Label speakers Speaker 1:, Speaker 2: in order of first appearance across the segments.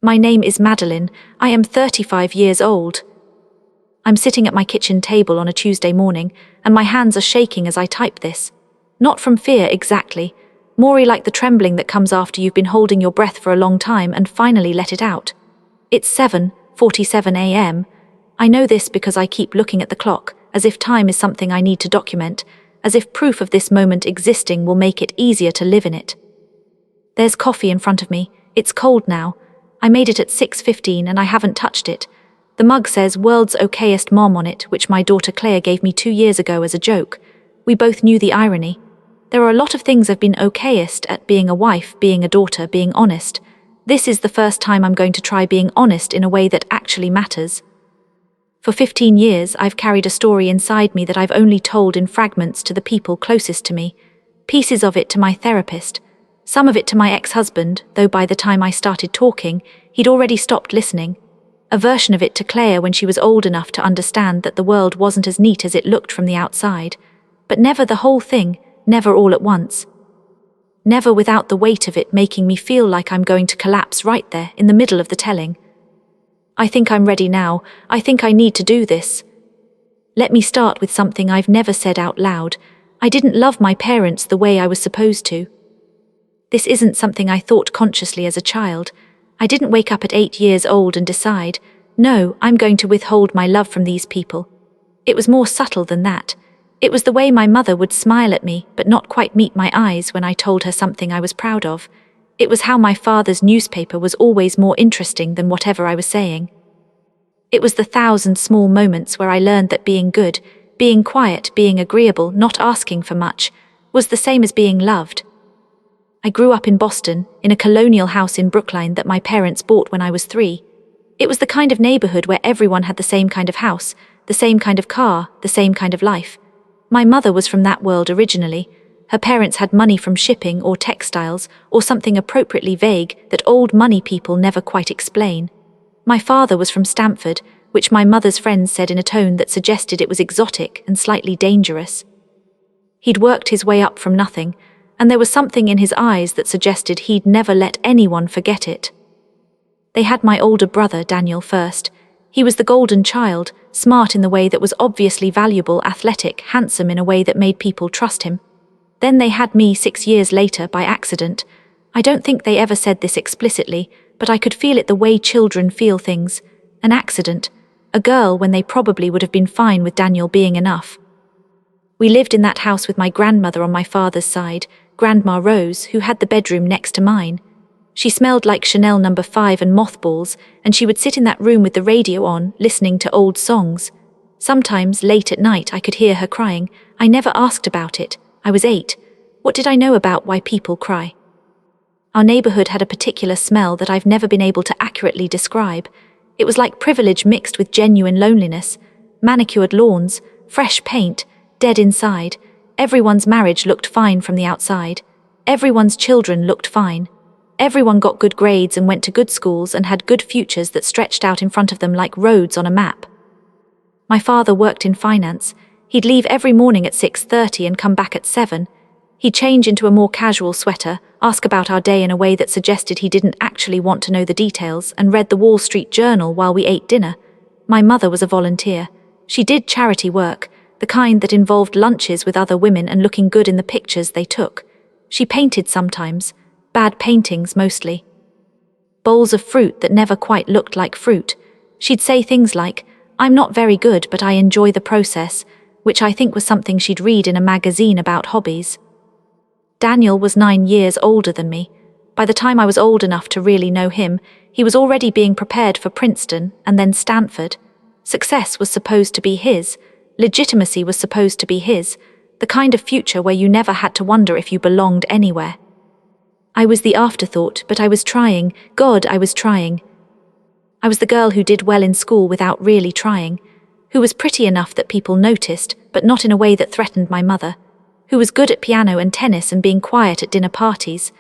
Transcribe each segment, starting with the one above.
Speaker 1: My name is Madeline. I am 35 years old. I'm sitting at my kitchen table on a Tuesday morning, and my hands are shaking as I type this. Not from fear exactly, more like the trembling that comes after you've been holding your breath for a long time and finally let it out. It's 7:47 a.m. I know this because I keep looking at the clock, as if time is something I need to document, as if proof of this moment existing will make it easier to live in it. There's coffee in front of me. It's cold now. I made it at 6:15 and I haven't touched it. The mug says "World's Okayest Mom" on it, which my daughter Claire gave me 2 years ago as a joke. We both knew the irony. There are a lot of things I've been okayest at: being a wife, being a daughter, being honest. This is the first time I'm going to try being honest in a way that actually matters. For 15 years, I've carried a story inside me that I've only told in fragments to the people closest to me. Pieces of it to my therapist, some of it to my ex-husband, though by the time I started talking, he'd already stopped listening. A version of it to Claire when she was old enough to understand that the world wasn't as neat as it looked from the outside. But never the whole thing, never all at once. Never without the weight of it making me feel like I'm going to collapse right there in the middle of the telling. I think I'm ready now. I think I need to do this. Let me start with something I've never said out loud. I didn't love my parents the way I was supposed to. This isn't something I thought consciously as a child. I didn't wake up at 8 years old and decide, no, I'm going to withhold my love from these people. It was more subtle than that. It was the way my mother would smile at me but not quite meet my eyes when I told her something I was proud of. It was how my father's newspaper was always more interesting than whatever I was saying. It was the 1,000 small moments where I learned that being good, being quiet, being agreeable, not asking for much, was the same as being loved. I grew up in Boston, in a colonial house in Brookline that my parents bought when I was 3. It was the kind of neighborhood where everyone had the same kind of house, the same kind of car, the same kind of life. My mother was from that world originally. Her parents had money from shipping or textiles or something appropriately vague that old money people never quite explain. My father was from Stamford, which my mother's friends said in a tone that suggested it was exotic and slightly dangerous. He'd worked his way up from nothing, and there was something in his eyes that suggested he'd never let anyone forget it. They had my older brother, Daniel, first. He was the golden child, smart in the way that was obviously valuable, athletic, handsome in a way that made people trust him. Then they had me 6 years later by accident. I don't think they ever said this explicitly, but I could feel it the way children feel things. An accident. A girl when they probably would have been fine with Daniel being enough. We lived in that house with my grandmother on my father's side, Grandma Rose, who had the bedroom next to mine. She smelled like Chanel No. 5 and mothballs, and she would sit in that room with the radio on, listening to old songs. Sometimes, late at night, I could hear her crying. I never asked about it. I was 8. What did I know about why people cry? Our neighborhood had a particular smell that I've never been able to accurately describe. It was like privilege mixed with genuine loneliness. Manicured lawns, fresh paint, dead inside. Everyone's marriage looked fine from the outside. Everyone's children looked fine. Everyone got good grades and went to good schools and had good futures that stretched out in front of them like roads on a map. My father worked in finance. He'd leave every morning at 6:30 and come back at 7. He'd change into a more casual sweater, ask about our day in a way that suggested he didn't actually want to know the details, and read the Wall Street Journal while we ate dinner. My mother was a volunteer. She did charity work, the kind that involved lunches with other women and looking good in the pictures they took. She painted sometimes, bad paintings mostly. Bowls of fruit that never quite looked like fruit. She'd say things like, "I'm not very good, but I enjoy the process," which I think was something she'd read in a magazine about hobbies. Daniel was 9 years older than me. By the time I was old enough to really know him, he was already being prepared for Princeton and then Stanford. Success was supposed to be his. Legitimacy was supposed to be his, the kind of future where you never had to wonder if you belonged anywhere. I was the afterthought, but I was trying. God, I was trying. I was the girl who did well in school without really trying, who was pretty enough that people noticed, but not in a way that threatened my mother, who was good at piano and tennis and being quiet at dinner parties,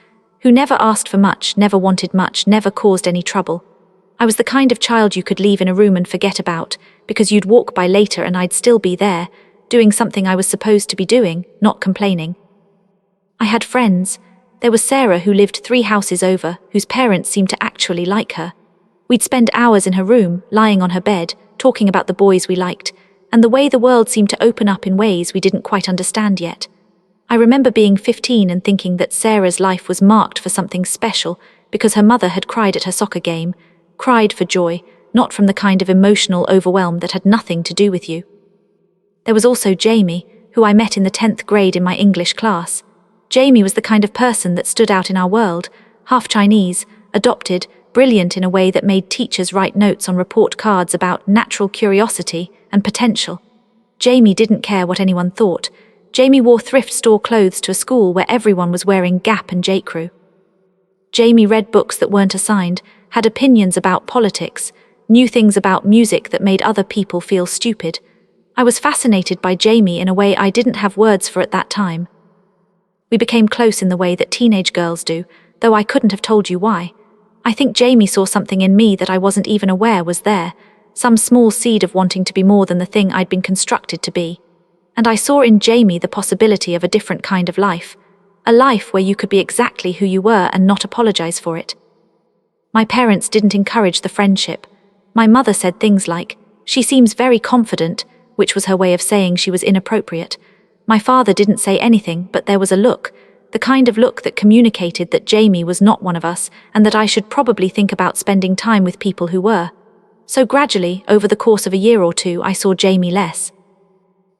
Speaker 1: who never asked for much, never wanted much, never caused any trouble. I was the kind of child you could leave in a room and forget about, because you'd walk by later and I'd still be there, doing something I was supposed to be doing, not complaining. I had friends. There was Sarah, who lived 3 houses over, whose parents seemed to actually like her. We'd spend hours in her room, lying on her bed, talking about the boys we liked, and the way the world seemed to open up in ways we didn't quite understand yet. I remember being 15 and thinking that Sarah's life was marked for something special because her mother had cried at her soccer game, cried for joy, not from the kind of emotional overwhelm that had nothing to do with you. There was also Jamie, who I met in the 10th grade in my English class. Jamie was the kind of person that stood out in our world, half Chinese, adopted, brilliant in a way that made teachers write notes on report cards about natural curiosity and potential. Jamie didn't care what anyone thought. Jamie wore thrift store clothes to a school where everyone was wearing Gap and J.Crew. Jamie read books that weren't assigned, had opinions about politics, knew things about music that made other people feel stupid. I was fascinated by Jamie in a way I didn't have words for at that time. We became close in the way that teenage girls do, though I couldn't have told you why. I think Jamie saw something in me that I wasn't even aware was there, some small seed of wanting to be more than the thing I'd been constructed to be. And I saw in Jamie the possibility of a different kind of life, a life where you could be exactly who you were and not apologize for it. My parents didn't encourage the friendship. My mother said things like, "She seems very confident," which was her way of saying she was inappropriate. My father didn't say anything, but there was a look, the kind of look that communicated that Jamie was not one of us and that I should probably think about spending time with people who were. So gradually, over the course of a year or two, I saw Jamie less.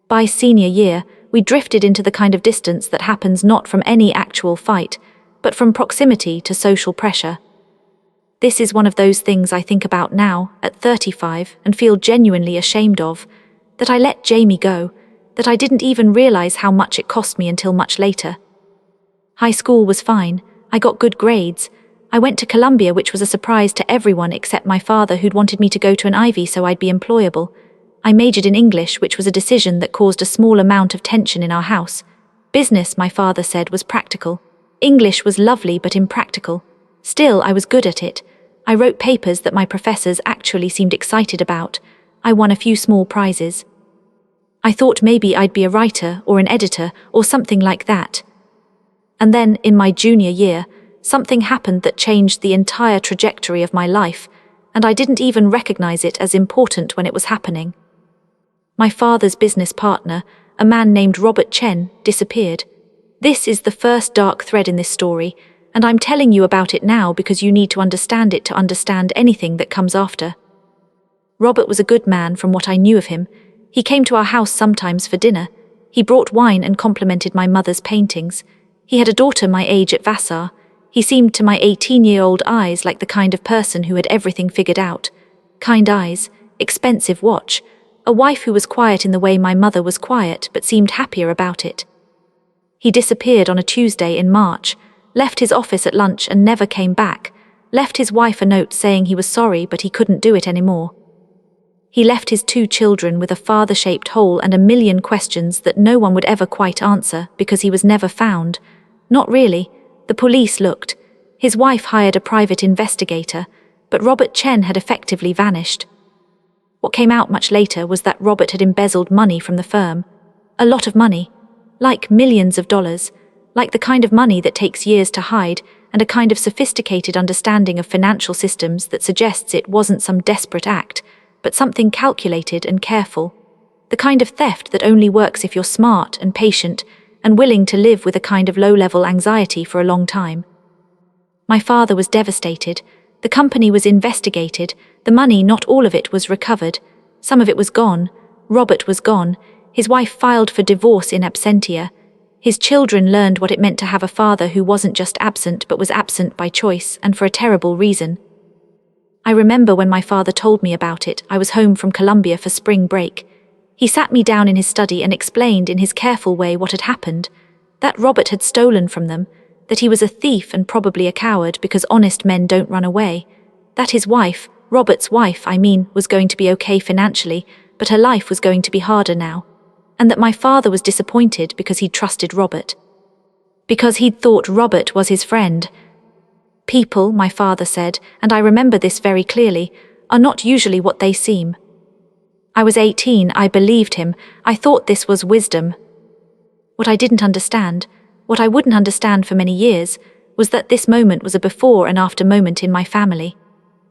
Speaker 1: By senior year, we drifted into the kind of distance that happens not from any actual fight, but from proximity to social pressure. This is one of those things I think about now, at 35, and feel genuinely ashamed of, that I let Jamie go, that I didn't even realize how much it cost me until much later. High school was fine. I got good grades. I went to Columbia, which was a surprise to everyone except my father, who'd wanted me to go to an Ivy so I'd be employable. I majored in English, which was a decision that caused a small amount of tension in our house. Business, my father said, was practical. English was lovely but impractical. Still, I was good at it. I wrote papers that my professors actually seemed excited about. I won a few small prizes. I thought maybe I'd be a writer or an editor or something like that. And then, in my junior year, something happened that changed the entire trajectory of my life, and I didn't even recognize it as important when it was happening. My father's business partner, a man named Robert Chen, disappeared. This is the first dark thread in this story, and I'm telling you about it now because you need to understand it to understand anything that comes after. Robert was a good man from what I knew of him. He came to our house sometimes for dinner. He brought wine and complimented my mother's paintings. He had a daughter my age at Vassar. He seemed to my 18-year-old eyes like the kind of person who had everything figured out. Kind eyes, expensive watch, a wife who was quiet in the way my mother was quiet but seemed happier about it. He disappeared on a Tuesday in March, left his office at lunch and never came back, left his wife a note saying he was sorry but he couldn't do it anymore. He left his 2 children with a father-shaped hole and a million questions that no one would ever quite answer because he was never found. Not really. The police looked. His wife hired a private investigator, but Robert Chen had effectively vanished. What came out much later was that Robert had embezzled money from the firm. A lot of money. Like millions of dollars. Like the kind of money that takes years to hide, and a kind of sophisticated understanding of financial systems that suggests it wasn't some desperate act, but something calculated and careful. The kind of theft that only works if you're smart and patient and willing to live with a kind of low-level anxiety for a long time. My father was devastated. The company was investigated. The money, not all of it, was recovered. Some of it was gone. Robert was gone. His wife filed for divorce in absentia. His children learned what it meant to have a father who wasn't just absent but was absent by choice and for a terrible reason. I remember when my father told me about it, I was home from Columbia for spring break. He sat me down in his study and explained in his careful way what had happened, that Robert had stolen from them, that he was a thief and probably a coward because honest men don't run away, that his wife, Robert's wife, was going to be okay financially, but her life was going to be harder now, and that my father was disappointed because he'd trusted Robert. Because he'd thought Robert was his friend. People, my father said, and I remember this very clearly, are not usually what they seem. I was 18, I believed him, I thought this was wisdom. What I didn't understand, what I wouldn't understand for many years, was that this moment was a before and after moment in my family.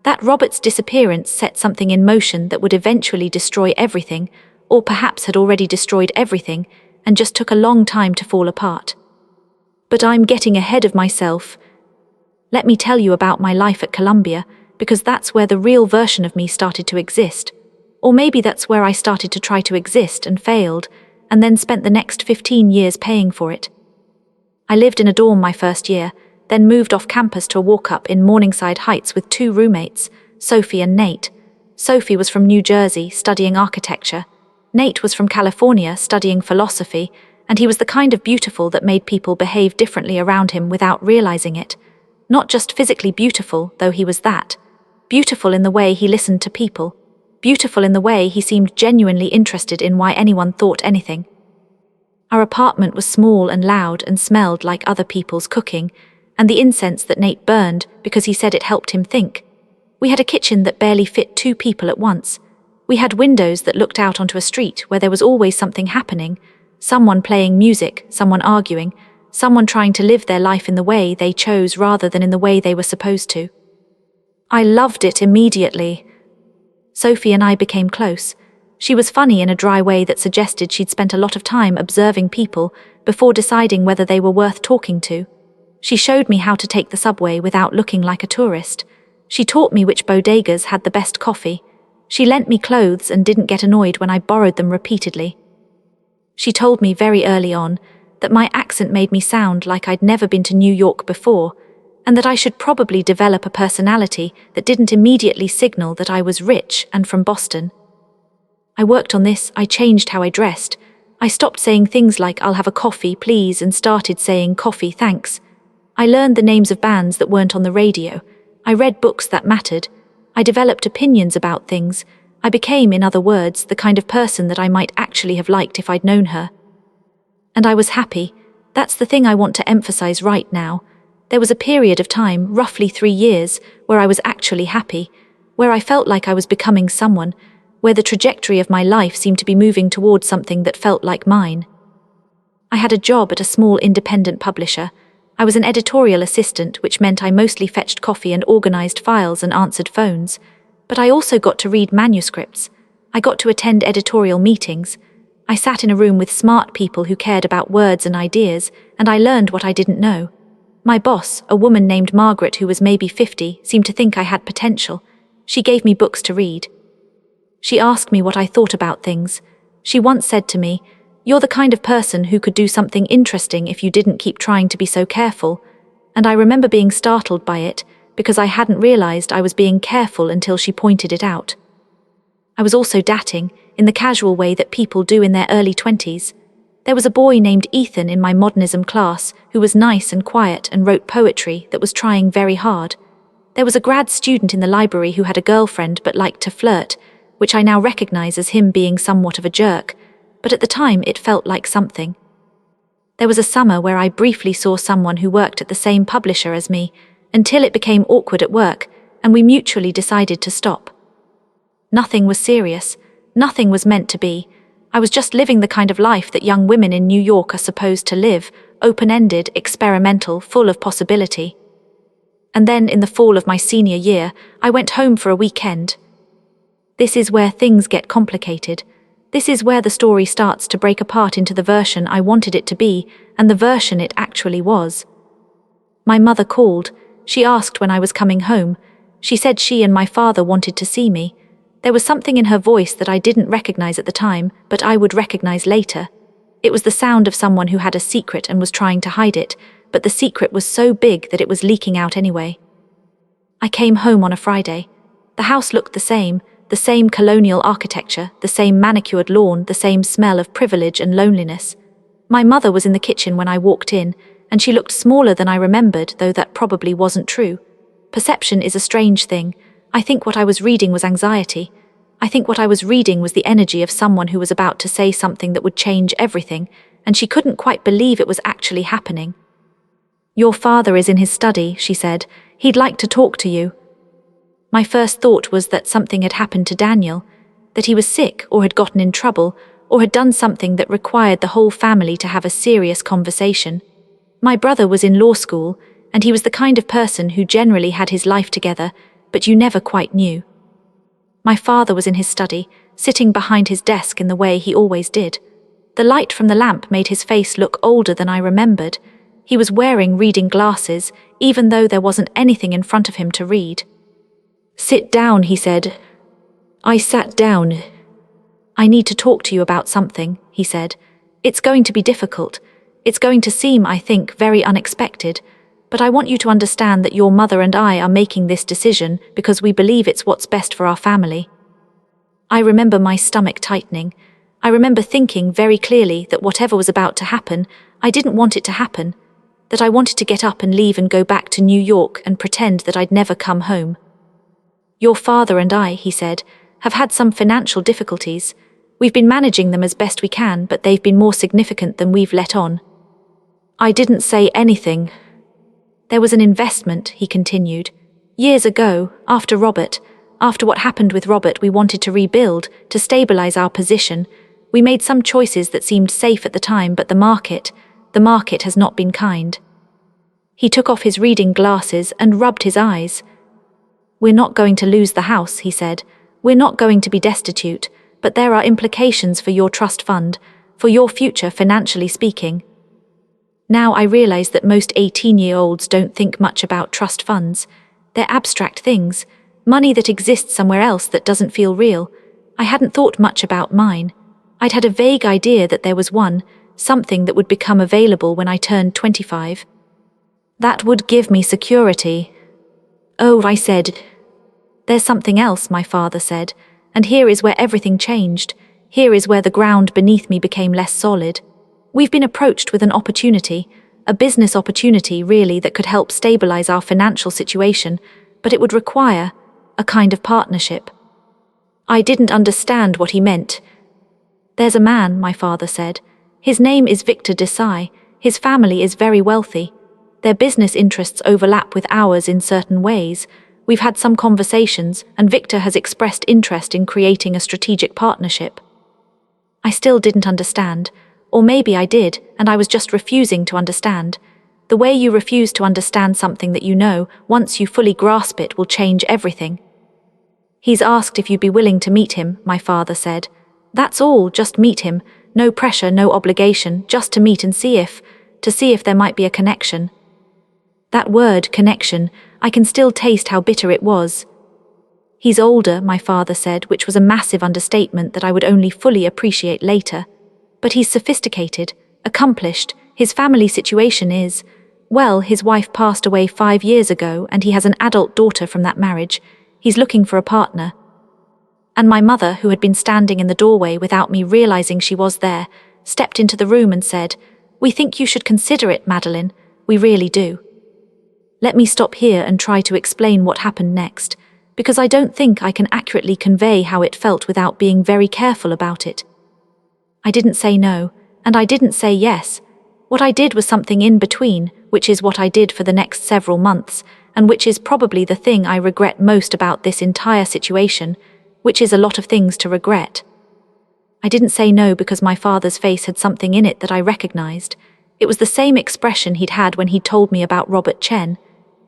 Speaker 1: That Robert's disappearance set something in motion that would eventually destroy everything, or perhaps had already destroyed everything, and just took a long time to fall apart. But I'm getting ahead of myself. Let me tell you about my life at Columbia, because that's where the real version of me started to exist. Or maybe that's where I started to try to exist and failed, and then spent the next 15 years paying for it. I lived in a dorm my first year, then moved off campus to a walk-up in Morningside Heights with 2 roommates, Sophie and Nate. Sophie was from New Jersey, studying architecture. Nate was from California, studying philosophy, and he was the kind of beautiful that made people behave differently around him without realizing it. Not just physically beautiful, though he was that. Beautiful in the way he listened to people. Beautiful in the way he seemed genuinely interested in why anyone thought anything. Our apartment was small and loud and smelled like other people's cooking, and the incense that Nate burned because he said it helped him think. We had a kitchen that barely fit 2 people at once. We had windows that looked out onto a street where there was always something happening, someone playing music, someone arguing, someone trying to live their life in the way they chose rather than in the way they were supposed to. I loved it immediately. Sophie and I became close. She was funny in a dry way that suggested she'd spent a lot of time observing people before deciding whether they were worth talking to. She showed me how to take the subway without looking like a tourist. She taught me which bodegas had the best coffee. She lent me clothes and didn't get annoyed when I borrowed them repeatedly. She told me very early on that my accent made me sound like I'd never been to New York before, and that I should probably develop a personality that didn't immediately signal that I was rich and from Boston. I worked on this. I changed how I dressed. I stopped saying things like "I'll have a coffee, please," and started saying "coffee, thanks." I learned the names of bands that weren't on the radio. I read books that mattered. I developed opinions about things. I became, in other words, the kind of person that I might actually have liked if I'd known her. And I was happy. That's the thing I want to emphasize right now. There was a period of time, roughly 3 years, where I was actually happy, where I felt like I was becoming someone, where the trajectory of my life seemed to be moving towards something that felt like mine. I had a job at a small independent publisher. I was an editorial assistant, which meant I mostly fetched coffee and organized files and answered phones. But I also got to read manuscripts. I got to attend editorial meetings. I sat in a room with smart people who cared about words and ideas, and I learned what I didn't know. My boss, a woman named Margaret who was maybe 50, seemed to think I had potential. She gave me books to read. She asked me what I thought about things. She once said to me, "You're the kind of person who could do something interesting if you didn't keep trying to be so careful." And I remember being startled by it, because I hadn't realized I was being careful until she pointed it out. I was also dating, in the casual way that people do in their early 20s. There was a boy named Ethan in my modernism class who was nice and quiet and wrote poetry that was trying very hard. There was a grad student in the library who had a girlfriend but liked to flirt, which I now recognize as him being somewhat of a jerk, but at the time it felt like something. There was a summer where I briefly saw someone who worked at the same publisher as me, until it became awkward at work, and we mutually decided to stop. Nothing was serious. Nothing was meant to be. I was just living the kind of life that young women in New York are supposed to live, open-ended, experimental, full of possibility. And then, in the fall of my senior year, I went home for a weekend. This is where things get complicated. This is where the story starts to break apart into the version I wanted it to be, and the version it actually was. My mother called. She asked when I was coming home. She said she and my father wanted to see me. There was something in her voice that I didn't recognize at the time, but I would recognize later. It was the sound of someone who had a secret and was trying to hide it, but the secret was so big that it was leaking out anyway. I came home on a Friday. The house looked the same colonial architecture, the same manicured lawn, the same smell of privilege and loneliness. My mother was in the kitchen when I walked in, and she looked smaller than I remembered, though that probably wasn't true. Perception is a strange thing. I think what I was reading was anxiety. I think what I was reading was the energy of someone who was about to say something that would change everything, and she couldn't quite believe it was actually happening. "Your father is in his study," she said. "He'd like to talk to you." My first thought was that something had happened to Daniel, that he was sick or had gotten in trouble or had done something that required the whole family to have a serious conversation. My brother was in law school, and he was the kind of person who generally had his life together, but you never quite knew. My father was in his study, sitting behind his desk in the way he always did. The light from the lamp made his face look older than I remembered. He was wearing reading glasses, even though there wasn't anything in front of him to read. "Sit down," he said. I sat down. "I need to talk to you about something," he said. "It's going to be difficult. It's going to seem, I think, very unexpected, but I want you to understand that your mother and I are making this decision because we believe it's what's best for our family." I remember my stomach tightening. I remember thinking very clearly that whatever was about to happen, I didn't want it to happen, that I wanted to get up and leave and go back to New York and pretend that I'd never come home. "Your father and I," he said, "have had some financial difficulties. We've been managing them as best we can, but they've been more significant than we've let on." I didn't say anything. "There was an investment," he continued. "Years ago, after what happened with Robert, we wanted to rebuild, to stabilize our position. We made some choices that seemed safe at the time, but the market has not been kind." He took off his reading glasses and rubbed his eyes. "We're not going to lose the house," he said. "We're not going to be destitute, but there are implications for your trust fund, for your future financially speaking." Now I realize that most 18-year-olds don't think much about trust funds. They're abstract things, money that exists somewhere else that doesn't feel real. I hadn't thought much about mine. I'd had a vague idea that there was one, something that would become available when I turned 25. That would give me security. "Oh," I said. "There's something else," my father said, "and here is where everything changed. Here is where the ground beneath me became less solid. We've been approached with an opportunity, a business opportunity really, that could help stabilize our financial situation, but it would require a kind of partnership." I didn't understand what he meant. "There's a man," my father said. "His name is Victor Desai. His family is very wealthy. Their business interests overlap with ours in certain ways. We've had some conversations, and Victor has expressed interest in creating a strategic partnership." I still didn't understand. Or maybe I did, and I was just refusing to understand. The way you refuse to understand something that you know, once you fully grasp it, will change everything. "He's asked if you'd be willing to meet him," my father said. "That's all, just meet him. No pressure, no obligation, just to meet and see if there might be a connection." That word, connection, I can still taste how bitter it was. "He's older," my father said, which was a massive understatement that I would only fully appreciate later. "But he's sophisticated, accomplished. His family situation is, well, his wife passed away 5 years ago and he has an adult daughter from that marriage. He's looking for a partner." And my mother, who had been standing in the doorway without me realizing she was there, stepped into the room and said, "We think you should consider it, Madeline. We really do." Let me stop here and try to explain what happened next, because I don't think I can accurately convey how it felt without being very careful about it. I didn't say no, and I didn't say yes. What I did was something in between, which is what I did for the next several months, and which is probably the thing I regret most about this entire situation, which is a lot of things to regret. I didn't say no because my father's face had something in it that I recognized. It was the same expression he'd had when he told me about Robert Chen.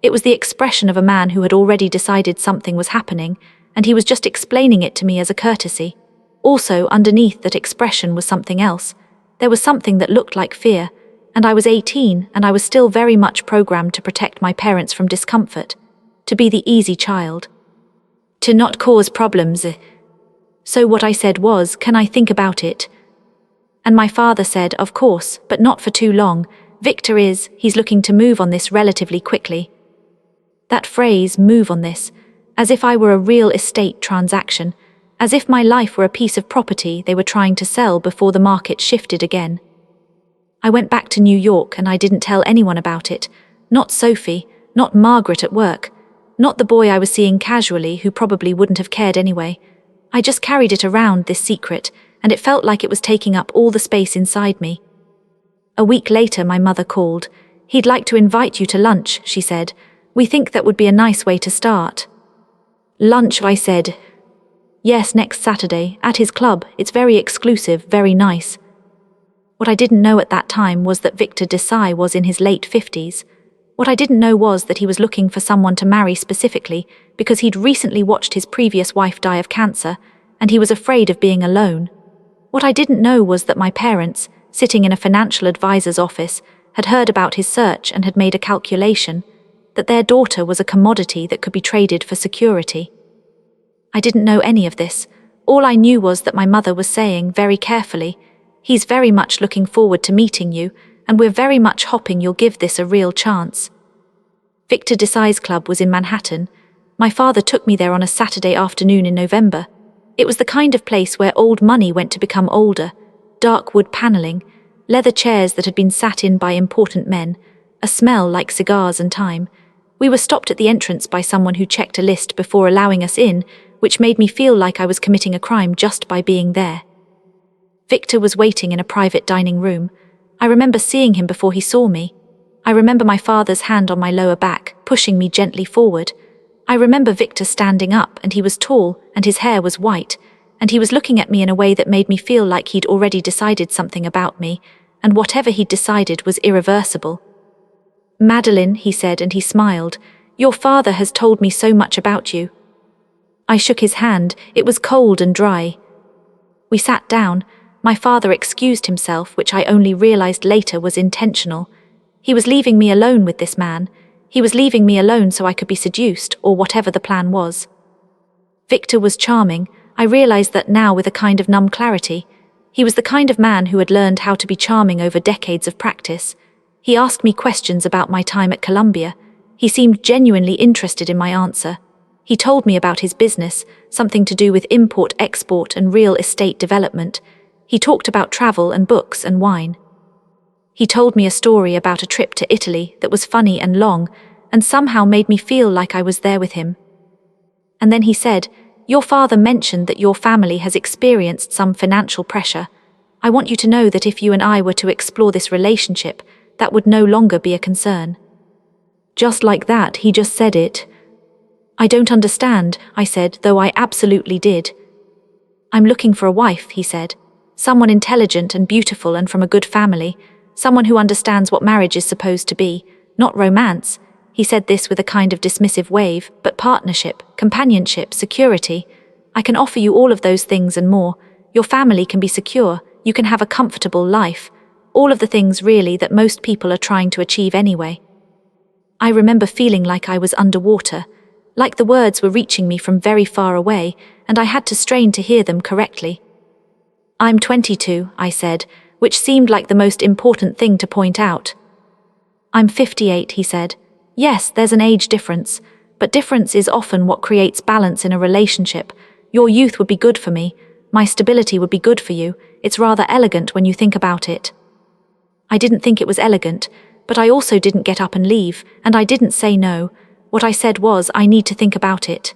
Speaker 1: It was the expression of a man who had already decided something was happening, and he was just explaining it to me as a courtesy. Also, underneath that expression was something else. There was something that looked like fear, and I was 18, and I was still very much programmed to protect my parents from discomfort, to be the easy child, to not cause problems. So what I said was, "Can I think about it?" And my father said, "Of course, but not for too long. He's looking to move on this relatively quickly." That phrase, "move on this," as if I were a real estate transaction, as if my life were a piece of property they were trying to sell before the market shifted again. I went back to New York and I didn't tell anyone about it. Not Sophie, not Margaret at work, not the boy I was seeing casually who probably wouldn't have cared anyway. I just carried it around, this secret, and it felt like it was taking up all the space inside me. A week later, my mother called. "He'd like to invite you to lunch," she said. "We think that would be a nice way to start." "Lunch," I said. "Yes, next Saturday, at his club. It's very exclusive, very nice." What I didn't know at that time was that Victor Desai was in his late 50s. What I didn't know was that he was looking for someone to marry specifically because he'd recently watched his previous wife die of cancer, and he was afraid of being alone. What I didn't know was that my parents, sitting in a financial advisor's office, had heard about his search and had made a calculation that their daughter was a commodity that could be traded for security. I didn't know any of this. All I knew was that my mother was saying very carefully, "He's very much looking forward to meeting you, and we're very much hoping you'll give this a real chance." Victor Desai's club was in Manhattan. My father took me there on a Saturday afternoon in November. It was the kind of place where old money went to become older, dark wood paneling, leather chairs that had been sat in by important men, a smell like cigars and thyme. We were stopped at the entrance by someone who checked a list before allowing us in, which made me feel like I was committing a crime just by being there. Victor was waiting in a private dining room. I remember seeing him before he saw me. I remember my father's hand on my lower back, pushing me gently forward. I remember Victor standing up, and he was tall, and his hair was white, and he was looking at me in a way that made me feel like he'd already decided something about me, and whatever he'd decided was irreversible. "Madeline," he said, and he smiled, "your father has told me so much about you." I shook his hand. It was cold and dry. We sat down. My father excused himself, which I only realized later was intentional. He was leaving me alone with this man. He was leaving me alone so I could be seduced, or whatever the plan was. Victor was charming. I realized that now with a kind of numb clarity. He was the kind of man who had learned how to be charming over decades of practice. He asked me questions about my time at Columbia. He seemed genuinely interested in my answer. He told me about his business, something to do with import-export and real estate development. He talked about travel and books and wine. He told me a story about a trip to Italy that was funny and long, and somehow made me feel like I was there with him. And then he said, "Your father mentioned that your family has experienced some financial pressure. I want you to know that if you and I were to explore this relationship, that would no longer be a concern." Just like that, he just said it. "I don't understand," I said, though I absolutely did. "I'm looking for a wife," he said. "Someone intelligent and beautiful and from a good family. Someone who understands what marriage is supposed to be, not romance." He said this with a kind of dismissive wave, but partnership, companionship, security. "I can offer you all of those things and more. Your family can be secure, you can have a comfortable life. All of the things really that most people are trying to achieve anyway." I remember feeling like I was underwater, like the words were reaching me from very far away, and I had to strain to hear them correctly. "I'm 22, I said, which seemed like the most important thing to point out. "I'm 58, he said. "Yes, there's an age difference, but difference is often what creates balance in a relationship. Your youth would be good for me. My stability would be good for you. It's rather elegant when you think about it." I didn't think it was elegant, but I also didn't get up and leave, and I didn't say no. What I said was, "I need to think about it."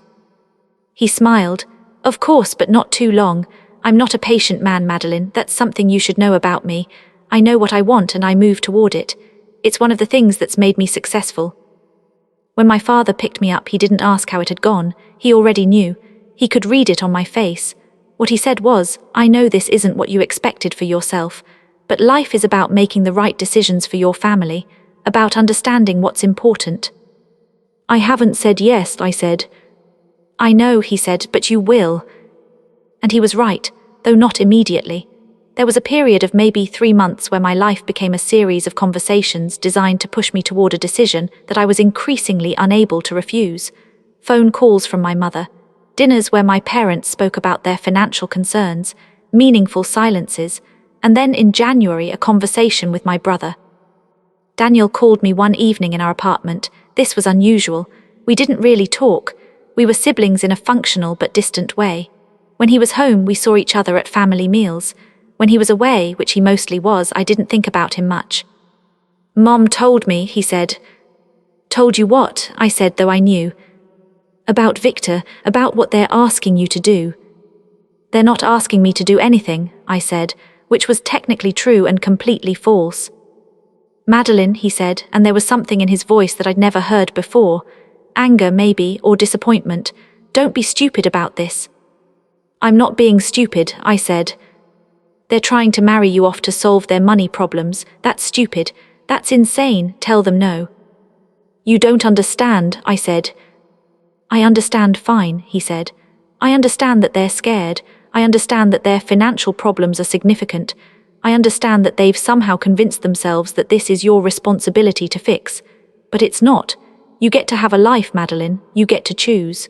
Speaker 1: He smiled. "Of course, but not too long. I'm not a patient man, Madeline. That's something you should know about me. I know what I want and I move toward it. It's one of the things that's made me successful." When my father picked me up, he didn't ask how it had gone. He already knew. He could read it on my face. What he said was, "I know this isn't what you expected for yourself, but life is about making the right decisions for your family, about understanding what's important." "I haven't said yes," I said. "I know," he said, "but you will." And he was right, though not immediately. There was a period of maybe 3 months where my life became a series of conversations designed to push me toward a decision that I was increasingly unable to refuse. Phone calls from my mother, dinners where my parents spoke about their financial concerns, meaningful silences, and then in January a conversation with my brother. Daniel called me one evening in our apartment. This was unusual. We didn't really talk. We were siblings in a functional but distant way. When he was home, we saw each other at family meals. When he was away, which he mostly was, I didn't think about him much. "Mom told me," he said. "Told you what?" I said, though I knew. "About Victor, about what they're asking you to do." "They're not asking me to do anything," I said, which was technically true and completely false. "Madeline," he said, and there was something in his voice that I'd never heard before. Anger, maybe, or disappointment. "Don't be stupid about this." "I'm not being stupid," I said. "They're trying to marry you off to solve their money problems. That's stupid. That's insane. Tell them no." You don't understand, I said. I understand fine, he said. I understand that they're scared. I understand that their financial problems are significant. I understand that they've somehow convinced themselves that this is your responsibility to fix. But it's not. You get to have a life, Madeline. You get to choose.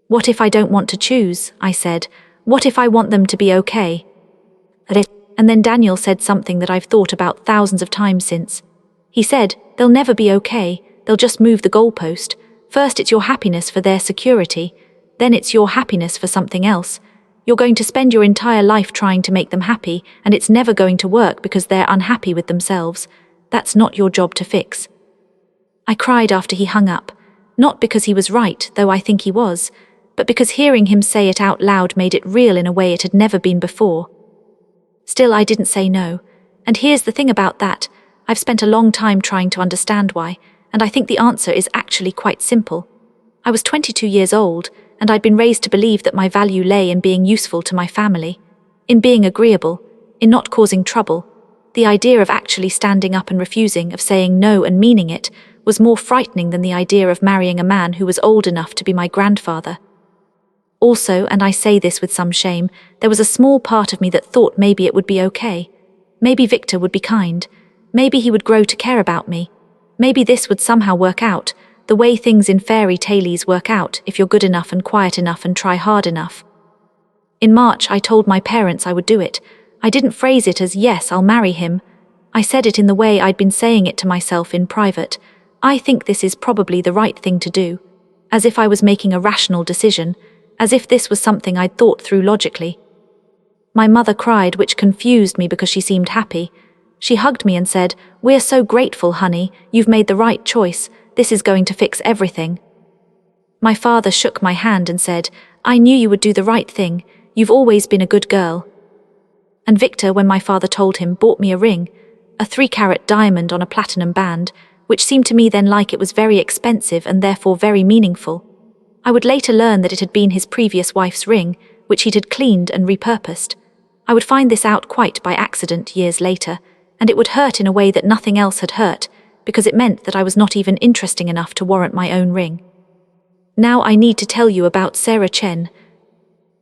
Speaker 1: What if I don't want to choose? I said. What if I want them to be okay? And then Daniel said something that I've thought about thousands of times since. He said, they'll never be okay. They'll just move the goalpost. First it's your happiness for their security. Then it's your happiness for something else. You're going to spend your entire life trying to make them happy, and it's never going to work because they're unhappy with themselves. That's not your job to fix. I cried after he hung up, not because he was right, though I think he was, but because hearing him say it out loud made it real in a way it had never been before. Still, I didn't say no, and here's the thing about that. I've spent a long time trying to understand why, and I think the answer is actually quite simple. I was 22 years old, and I'd been raised to believe that my value lay in being useful to my family, in being agreeable, in not causing trouble. The idea of actually standing up and refusing, of saying no and meaning it, was more frightening than the idea of marrying a man who was old enough to be my grandfather. Also, and I say this with some shame, there was a small part of me that thought maybe it would be okay. Maybe Victor would be kind. Maybe he would grow to care about me. Maybe this would somehow work out, the way things in fairy tales work out if you're good enough and quiet enough and try hard enough. In March, I told my parents I would do it. I didn't phrase it as, yes, I'll marry him. I said it in the way I'd been saying it to myself in private. I think this is probably the right thing to do. As if I was making a rational decision, as if this was something I'd thought through logically. My mother cried, which confused me because she seemed happy. She hugged me and said, "We're so grateful, honey. You've made the right choice. This is going to fix everything." My father shook my hand and said, "I knew you would do the right thing. You've always been a good girl." And Victor, when my father told him, bought me a ring, a 3-carat diamond on a platinum band, which seemed to me then like it was very expensive and therefore very meaningful. I would later learn that it had been his previous wife's ring, which he'd had cleaned and repurposed. I would find this out quite by accident years later, and it would hurt in a way that nothing else had hurt, because it meant that I was not even interesting enough to warrant my own ring. Now I need to tell you about Sarah Chen.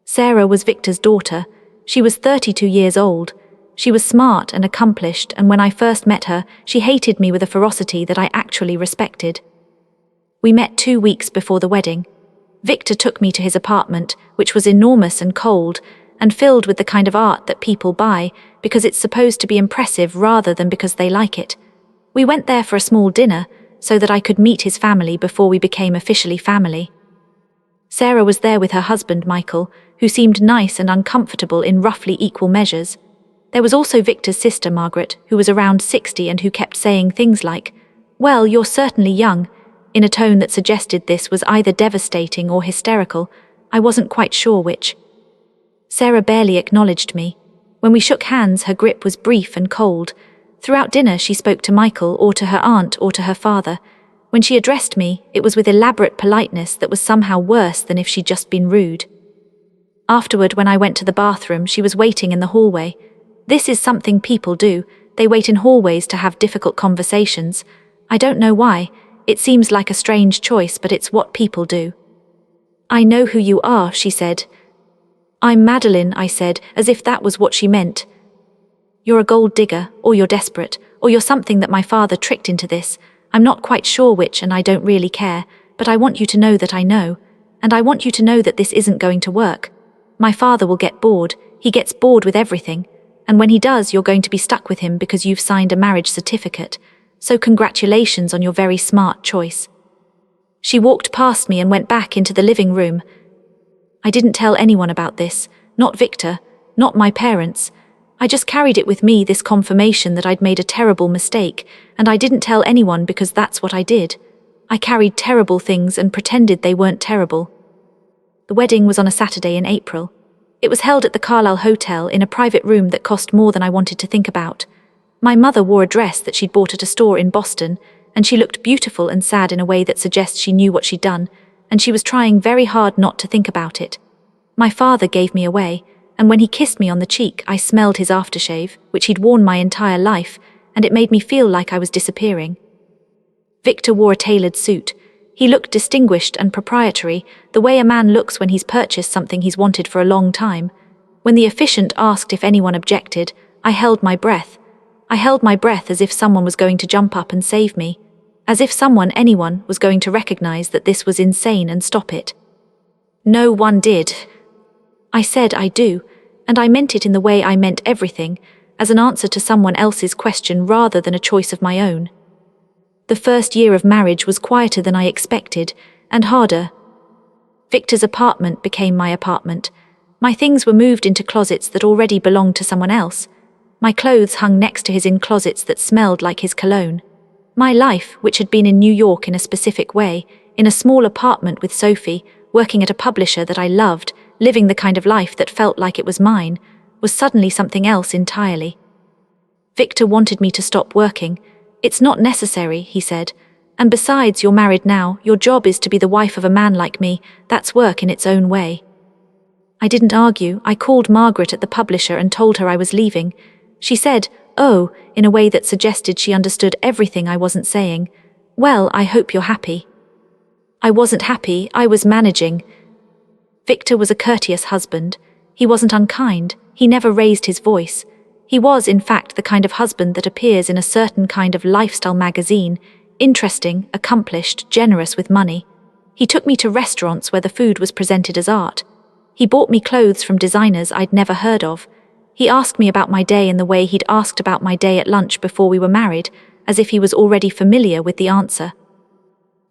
Speaker 1: Sarah was Victor's daughter. She was 32 years old. She was smart and accomplished, and when I first met her, she hated me with a ferocity that I actually respected. We met 2 weeks before the wedding. Victor took me to his apartment, which was enormous and cold, and filled with the kind of art that people buy because it's supposed to be impressive rather than because they like it. We went there for a small dinner so that I could meet his family before we became officially family. Sarah was there with her husband, Michael, who seemed nice and uncomfortable in roughly equal measures. There was also Victor's sister, Margaret, who was around 60 and who kept saying things like, "Well, you're certainly young," in a tone that suggested this was either devastating or hysterical. I wasn't quite sure which. Sarah barely acknowledged me. When we shook hands, her grip was brief and cold. Throughout dinner, she spoke to Michael or to her aunt or to her father. When she addressed me, it was with elaborate politeness that was somehow worse than if she'd just been rude. Afterward, when I went to the bathroom, she was waiting in the hallway. This is something people do. They wait in hallways to have difficult conversations. I don't know why. It seems like a strange choice, but it's what people do. "I know who you are," she said. "I'm Madeline," I said, as if that was what she meant. "You're a gold digger, or you're desperate, or you're something that my father tricked into this. I'm not quite sure which, and I don't really care, but I want you to know that I know. And I want you to know that this isn't going to work. My father will get bored. He gets bored with everything. And when he does, you're going to be stuck with him because you've signed a marriage certificate. So congratulations on your very smart choice." She walked past me and went back into the living room. I didn't tell anyone about this, not Victor, not my parents. I just carried it with me, this confirmation that I'd made a terrible mistake, and I didn't tell anyone because that's what I did. I carried terrible things and pretended they weren't terrible. The wedding was on a Saturday in April. It was held at the Carlisle Hotel in a private room that cost more than I wanted to think about. My mother wore a dress that she'd bought at a store in Boston, and she looked beautiful and sad in a way that suggests she knew what she'd done, and she was trying very hard not to think about it. My father gave me away, and when he kissed me on the cheek, I smelled his aftershave, which he'd worn my entire life, and it made me feel like I was disappearing. Victor wore a tailored suit. He looked distinguished and proprietary, the way a man looks when he's purchased something he's wanted for a long time. When the officiant asked if anyone objected, I held my breath. I held my breath as if someone was going to jump up and save me. As if anyone, was going to recognize that this was insane and stop it. No one did. I said I do, and I meant it in the way I meant everything, as an answer to someone else's question rather than a choice of my own. The first year of marriage was quieter than I expected, and harder. Victor's apartment became my apartment. My things were moved into closets that already belonged to someone else. My clothes hung next to his in closets that smelled like his cologne. My life, which had been in New York in a specific way, in a small apartment with Sophie, working at a publisher that I loved, living the kind of life that felt like it was mine, was suddenly something else entirely. Victor wanted me to stop working. It's not necessary, he said. And besides, you're married now, your job is to be the wife of a man like me, that's work in its own way. I didn't argue. I called Margaret at the publisher and told her I was leaving. She said, "Oh," in a way that suggested she understood everything I wasn't saying. "Well, I hope you're happy." I wasn't happy, I was managing. Victor was a courteous husband. He wasn't unkind, he never raised his voice. He was, in fact, the kind of husband that appears in a certain kind of lifestyle magazine, interesting, accomplished, generous with money. He took me to restaurants where the food was presented as art. He bought me clothes from designers I'd never heard of. He asked me about my day in the way he'd asked about my day at lunch before we were married, as if he was already familiar with the answer.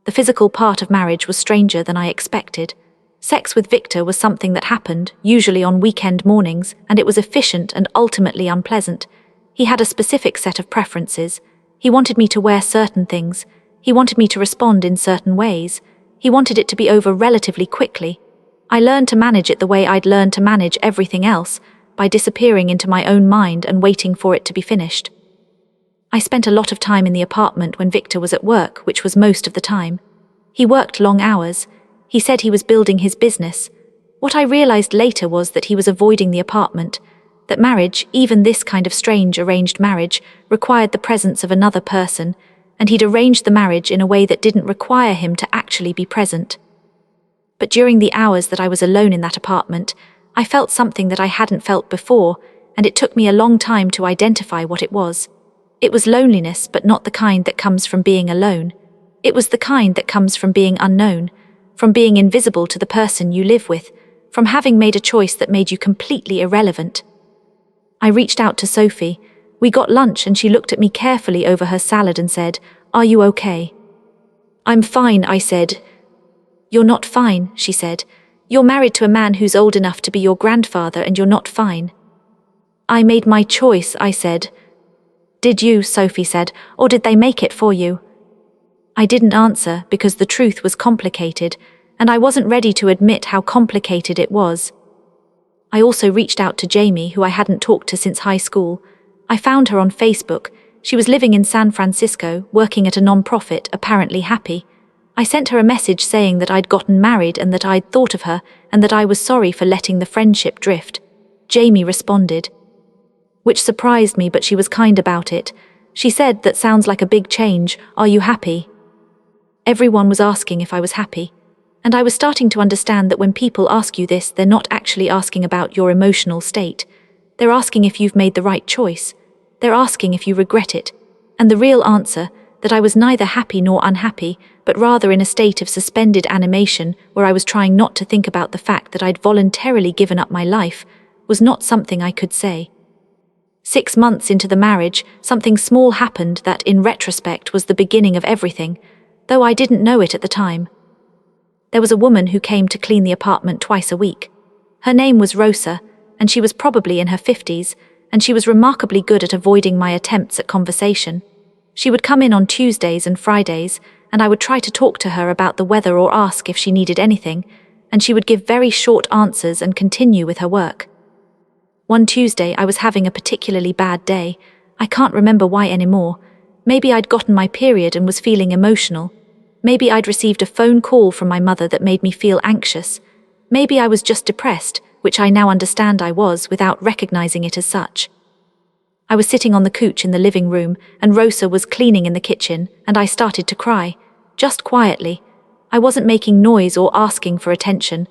Speaker 1: The physical part of marriage was stranger than I expected. Sex with Victor was something that happened, usually on weekend mornings, and it was efficient and ultimately unpleasant. He had a specific set of preferences. He wanted me to wear certain things. He wanted me to respond in certain ways. He wanted it to be over relatively quickly. I learned to manage it the way I'd learned to manage everything else, by disappearing into my own mind and waiting for it to be finished. I spent a lot of time in the apartment when Victor was at work, which was most of the time. He worked long hours. He said he was building his business. What I realized later was that he was avoiding the apartment, that marriage, even this kind of strange arranged marriage, required the presence of another person, and he'd arranged the marriage in a way that didn't require him to actually be present. But during the hours that I was alone in that apartment, I felt something that I hadn't felt before, and it took me a long time to identify what it was. It was loneliness, but not the kind that comes from being alone. It was the kind that comes from being unknown, from being invisible to the person you live with, from having made a choice that made you completely irrelevant. I reached out to Sophie. We got lunch and she looked at me carefully over her salad and said, "Are you okay?" "I'm fine," I said. "You're not fine," she said. "You're married to a man who's old enough to be your grandfather and you're not fine." "I made my choice," I said. "Did you?" Sophie said, "or did they make it for you?" I didn't answer because the truth was complicated, and I wasn't ready to admit how complicated it was. I also reached out to Jamie, who I hadn't talked to since high school. I found her on Facebook. She was living in San Francisco, working at a non-profit, apparently happy. I sent her a message saying that I'd gotten married and that I'd thought of her and that I was sorry for letting the friendship drift. Jamie responded, which surprised me, but she was kind about it. She said, "That sounds like a big change. Are you happy?" Everyone was asking if I was happy. And I was starting to understand that when people ask you this, they're not actually asking about your emotional state. They're asking if you've made the right choice. They're asking if you regret it. And the real answer, that I was neither happy nor unhappy, but rather in a state of suspended animation where I was trying not to think about the fact that I'd voluntarily given up my life, was not something I could say. 6 months into the marriage, something small happened that, in retrospect, was the beginning of everything, though I didn't know it at the time. There was a woman who came to clean the apartment twice a week. Her name was Rosa, and she was probably in her 50s, and she was remarkably good at avoiding my attempts at conversation. She would come in on Tuesdays and Fridays, and I would try to talk to her about the weather or ask if she needed anything, and she would give very short answers and continue with her work. One Tuesday I was having a particularly bad day. I can't remember why anymore. Maybe I'd gotten my period and was feeling emotional. Maybe I'd received a phone call from my mother that made me feel anxious. Maybe I was just depressed, which I now understand I was without recognizing it as such. I was sitting on the couch in the living room, and Rosa was cleaning in the kitchen, and I started to cry. Just quietly. I wasn't making noise or asking for attention.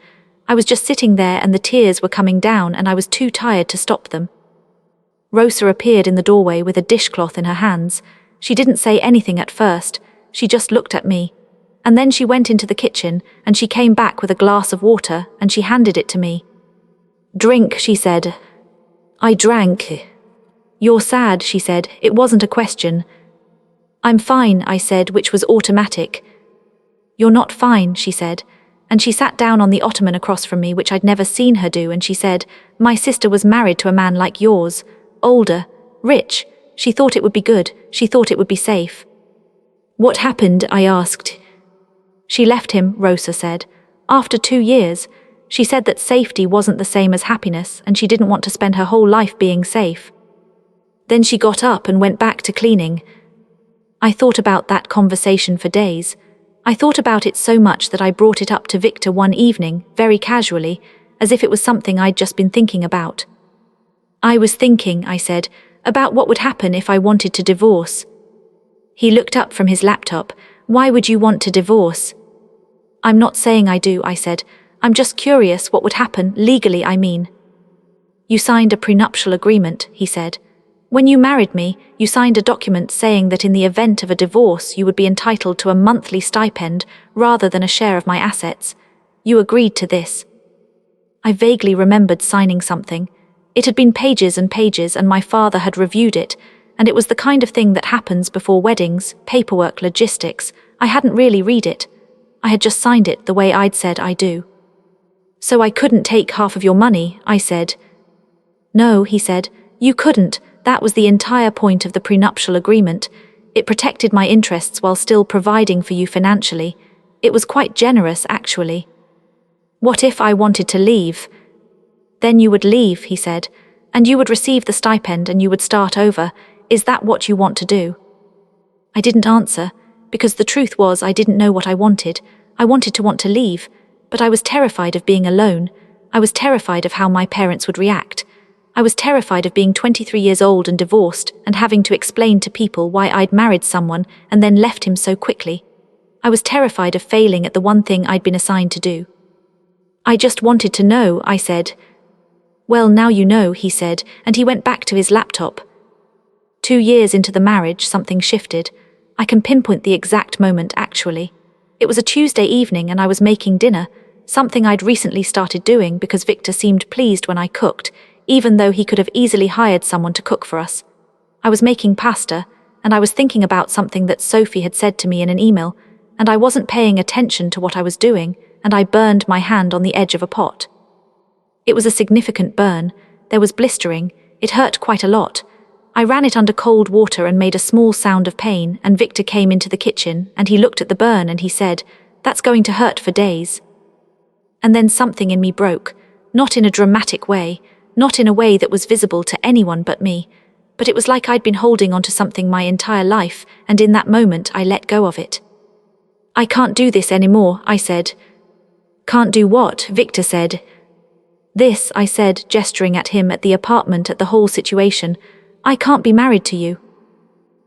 Speaker 1: I was just sitting there and the tears were coming down and I was too tired to stop them. Rosa appeared in the doorway with a dishcloth in her hands. She didn't say anything at first. She just looked at me. And then she went into the kitchen and she came back with a glass of water and she handed it to me. "Drink," she said. I drank. "You're sad," she said. It wasn't a question. "I'm fine," I said, which was automatic. "You're not fine," she said. And she sat down on the ottoman across from me, which I'd never seen her do, and she said, "My sister was married to a man like yours. Older. Rich. She thought it would be good. She thought it would be safe." "What happened?" I asked. "She left him," Rosa said. "After 2 years. She said that safety wasn't the same as happiness, and she didn't want to spend her whole life being safe. Then she got up and went back to cleaning." I thought about that conversation for days. I thought about it so much that I brought it up to Victor one evening, very casually, as if it was something I'd just been thinking about. "I was thinking," I said, "about what would happen if I wanted to divorce." He looked up from his laptop. "Why would you want to divorce?" "I'm not saying I do," I said. "I'm just curious what would happen, legally, I mean." "You signed a prenuptial agreement," he said. "When you married me, you signed a document saying that in the event of a divorce you would be entitled to a monthly stipend rather than a share of my assets. You agreed to this." I vaguely remembered signing something. It had been pages and pages, and my father had reviewed it, and it was the kind of thing that happens before weddings, paperwork, logistics. I hadn't really read it. I had just signed it the way I'd said I do. "So I couldn't take half of your money," I said. "No," he said, "you couldn't. That was the entire point of the prenuptial agreement. It protected my interests while still providing for you financially. It was quite generous, actually." "What if I wanted to leave?" "Then you would leave," he said, "and you would receive the stipend and you would start over. Is that what you want to do?" I didn't answer, because the truth was I didn't know what I wanted. I wanted to want to leave, but I was terrified of being alone. I was terrified of how my parents would react. I was terrified of being 23 years old and divorced and having to explain to people why I'd married someone and then left him so quickly. I was terrified of failing at the one thing I'd been assigned to do. "I just wanted to know," I said. "Well, now you know," he said, and he went back to his laptop. 2 years into the marriage, something shifted. I can pinpoint the exact moment, actually. It was a Tuesday evening and I was making dinner, something I'd recently started doing because Victor seemed pleased when I cooked, even though he could have easily hired someone to cook for us. I was making pasta, and I was thinking about something that Sophie had said to me in an email, and I wasn't paying attention to what I was doing, and I burned my hand on the edge of a pot. It was a significant burn. There was blistering. It hurt quite a lot. I ran it under cold water and made a small sound of pain, and Victor came into the kitchen, and he looked at the burn and he said, "That's going to hurt for days." And then something in me broke, not in a dramatic way, not in a way that was visible to anyone but me, but it was like I'd been holding onto something my entire life, and in that moment I let go of it. "I can't do this anymore," I said. "Can't do what?" Victor said. "This," I said, gesturing at him, at the apartment, at the whole situation. "I can't be married to you."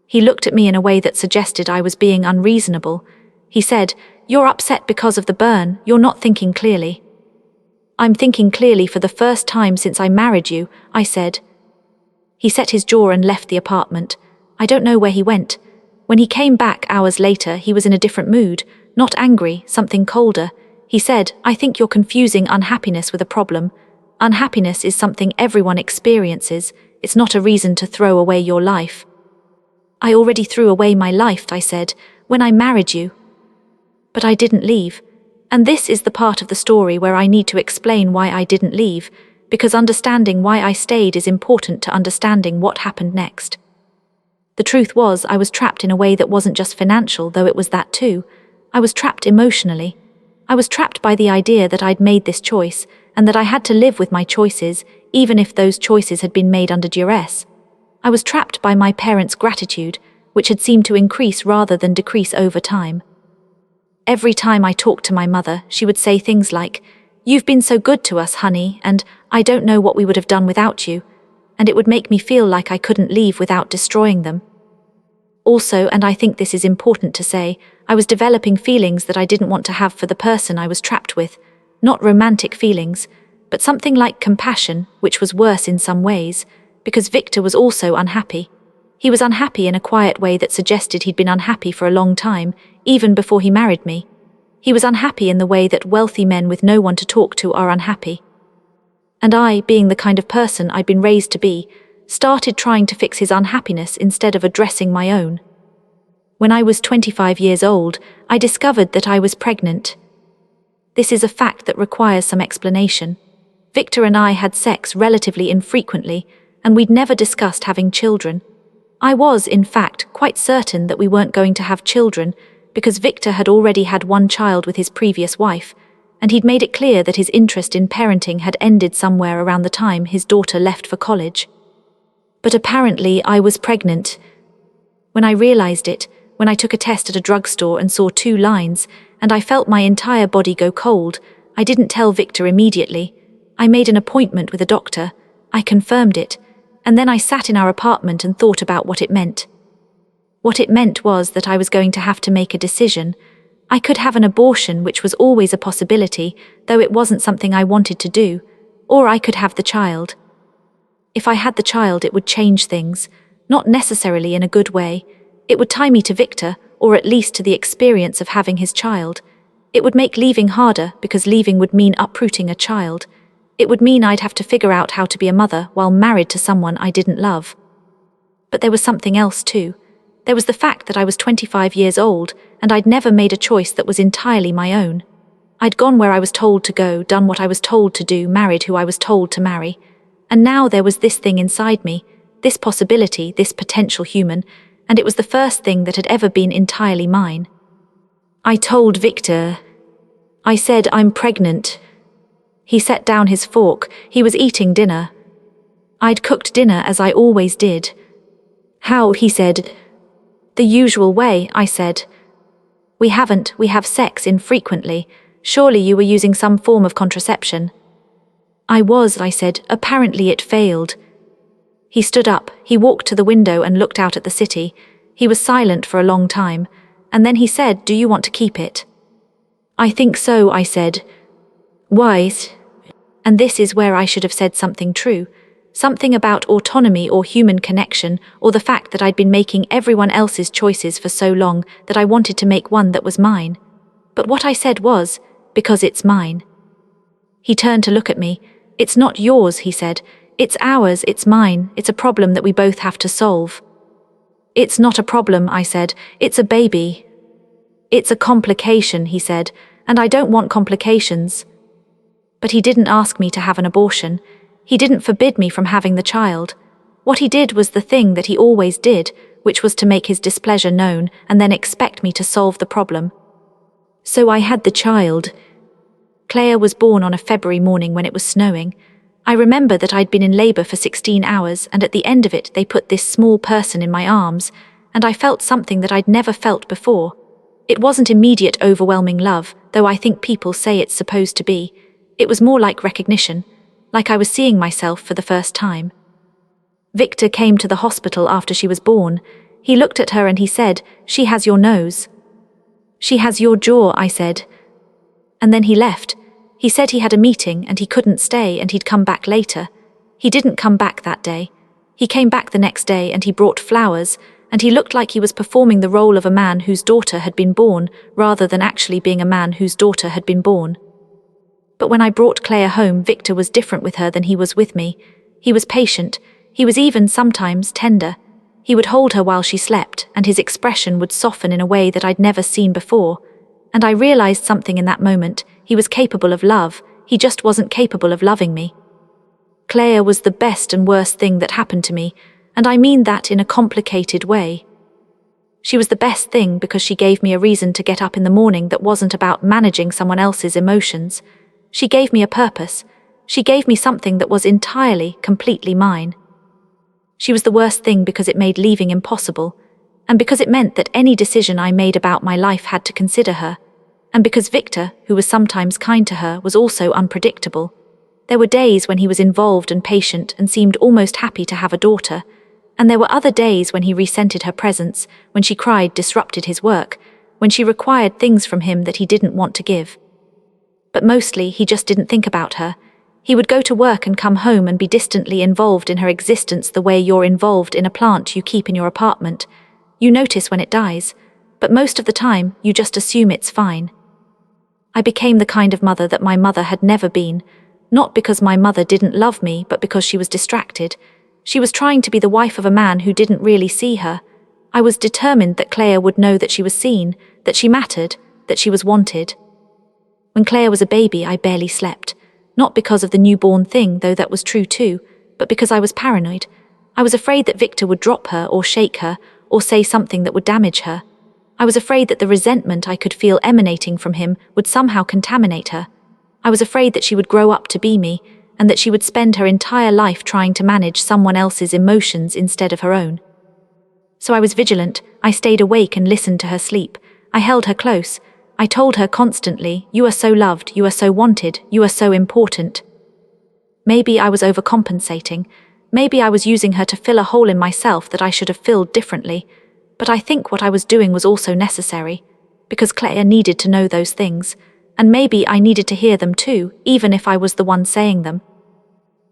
Speaker 1: He looked at me in a way that suggested I was being unreasonable. He said, "You're upset because of the burn. You're not thinking clearly." "I'm thinking clearly for the first time since I married you," I said. He set his jaw and left the apartment. I don't know where he went. When he came back hours later, he was in a different mood, not angry, something colder. He said, "I think you're confusing unhappiness with a problem. Unhappiness is something everyone experiences. It's not a reason to throw away your life." "I already threw away my life," I said, "when I married you." But I didn't leave. And this is the part of the story where I need to explain why I didn't leave, because understanding why I stayed is important to understanding what happened next. The truth was, I was trapped in a way that wasn't just financial, though it was that too. I was trapped emotionally. I was trapped by the idea that I'd made this choice, and that I had to live with my choices, even if those choices had been made under duress. I was trapped by my parents' gratitude, which had seemed to increase rather than decrease over time. Every time I talked to my mother, she would say things like, "You've been so good to us, honey," and "I don't know what we would have done without you." and it would make me feel like I couldn't leave without destroying them. Also, and I think this is important to say, I was developing feelings that I didn't want to have for the person I was trapped with, not romantic feelings, but something like compassion, which was worse in some ways, because Victor was also unhappy. He was unhappy in a quiet way that suggested he'd been unhappy for a long time, even before he married me. He was unhappy in the way that wealthy men with no one to talk to are unhappy. And I, being the kind of person I'd been raised to be, started trying to fix his unhappiness instead of addressing my own. When I was 25 years old, I discovered that I was pregnant. This is a fact that requires some explanation. Victor and I had sex relatively infrequently, and we'd never discussed having children. I was, in fact, quite certain that we weren't going to have children, because Victor had already had one child with his previous wife, and he'd made it clear that his interest in parenting had ended somewhere around the time his daughter left for college. But apparently I was pregnant. When I realized it, when I took a test at a drugstore and saw 2 lines, and I felt my entire body go cold, I didn't tell Victor immediately. I made an appointment with a doctor. I confirmed it, and then I sat in our apartment and thought about what it meant. What it meant was that I was going to have to make a decision. I could have an abortion, which was always a possibility, though it wasn't something I wanted to do, or I could have the child. If I had the child, it would change things, not necessarily in a good way. It would tie me to Victor, or at least to the experience of having his child. It would make leaving harder, because leaving would mean uprooting a child. It would mean I'd have to figure out how to be a mother while married to someone I didn't love. But there was something else too. There was the fact that I was 25 years old, and I'd never made a choice that was entirely my own. I'd gone where I was told to go, done what I was told to do, married who I was told to marry. And now there was this thing inside me, this possibility, this potential human, and it was the first thing that had ever been entirely mine. I told Victor. I said, I'm pregnant. He set down his fork. He was eating dinner. I'd cooked dinner as I always did. How, he said. The usual way, I said. We have sex infrequently. Surely you were using some form of contraception. I was, I said. Apparently it failed. He stood up, he walked to the window and looked out at the city. He was silent for a long time, and then he said, Do you want to keep it? I think so, I said. Why? And this is where I should have said something true. Something about autonomy or human connection, or the fact that I'd been making everyone else's choices for so long that I wanted to make one that was mine. But what I said was, because it's mine. He turned to look at me. It's not yours, he said. It's ours, it's mine. It's a problem that we both have to solve. It's not a problem, I said. It's a baby. It's a complication, he said, and I don't want complications. But he didn't ask me to have an abortion. He didn't forbid me from having the child. What he did was the thing that he always did, which was to make his displeasure known and then expect me to solve the problem. So I had the child. Claire was born on a February morning when it was snowing. I remember that I'd been in labour for 16 hours, and at the end of it they put this small person in my arms, and I felt something that I'd never felt before. It wasn't immediate overwhelming love, though I think people say it's supposed to be. It was more like recognition, like I was seeing myself for the first time. Victor came to the hospital after she was born. He looked at her and he said, She has your nose. She has your jaw, I said. And then he left. He said he had a meeting and he couldn't stay and he'd come back later. He didn't come back that day. He came back the next day and he brought flowers, and he looked like he was performing the role of a man whose daughter had been born, rather than actually being a man whose daughter had been born. But when I brought Claire home, Victor was different with her than he was with me. He was patient. He was even sometimes tender. He would hold her while she slept, and his expression would soften in a way that I'd never seen before. And I realized something in that moment. He was capable of love. He just wasn't capable of loving me. Claire was the best and worst thing that happened to me, and I mean that in a complicated way. She was the best thing because she gave me a reason to get up in the morning that wasn't about managing someone else's emotions. She gave me a purpose. She gave me something that was entirely, completely mine. She was the worst thing because it made leaving impossible, and because it meant that any decision I made about my life had to consider her, and because Victor, who was sometimes kind to her, was also unpredictable. There were days when he was involved and patient and seemed almost happy to have a daughter, and there were other days when he resented her presence, when she cried, disrupted his work, when she required things from him that he didn't want to give. But mostly, he just didn't think about her. He would go to work and come home and be distantly involved in her existence the way you're involved in a plant you keep in your apartment. You notice when it dies, but most of the time, you just assume it's fine. I became the kind of mother that my mother had never been, not because my mother didn't love me, but because she was distracted. She was trying to be the wife of a man who didn't really see her. I was determined that Claire would know that she was seen, that she mattered, that she was wanted. When Claire was a baby, I barely slept. Not because of the newborn thing, though that was true too, but because I was paranoid. I was afraid that Victor would drop her or shake her or say something that would damage her. I was afraid that the resentment I could feel emanating from him would somehow contaminate her. I was afraid that she would grow up to be me, and that she would spend her entire life trying to manage someone else's emotions instead of her own. So I was vigilant. I stayed awake and listened to her sleep. I held her close. I told her constantly, "You are so loved, you are so wanted, you are so important." Maybe I was overcompensating. Maybe I was using her to fill a hole in myself that I should have filled differently. But I think what I was doing was also necessary, because Claire needed to know those things, and maybe I needed to hear them too, even if I was the one saying them.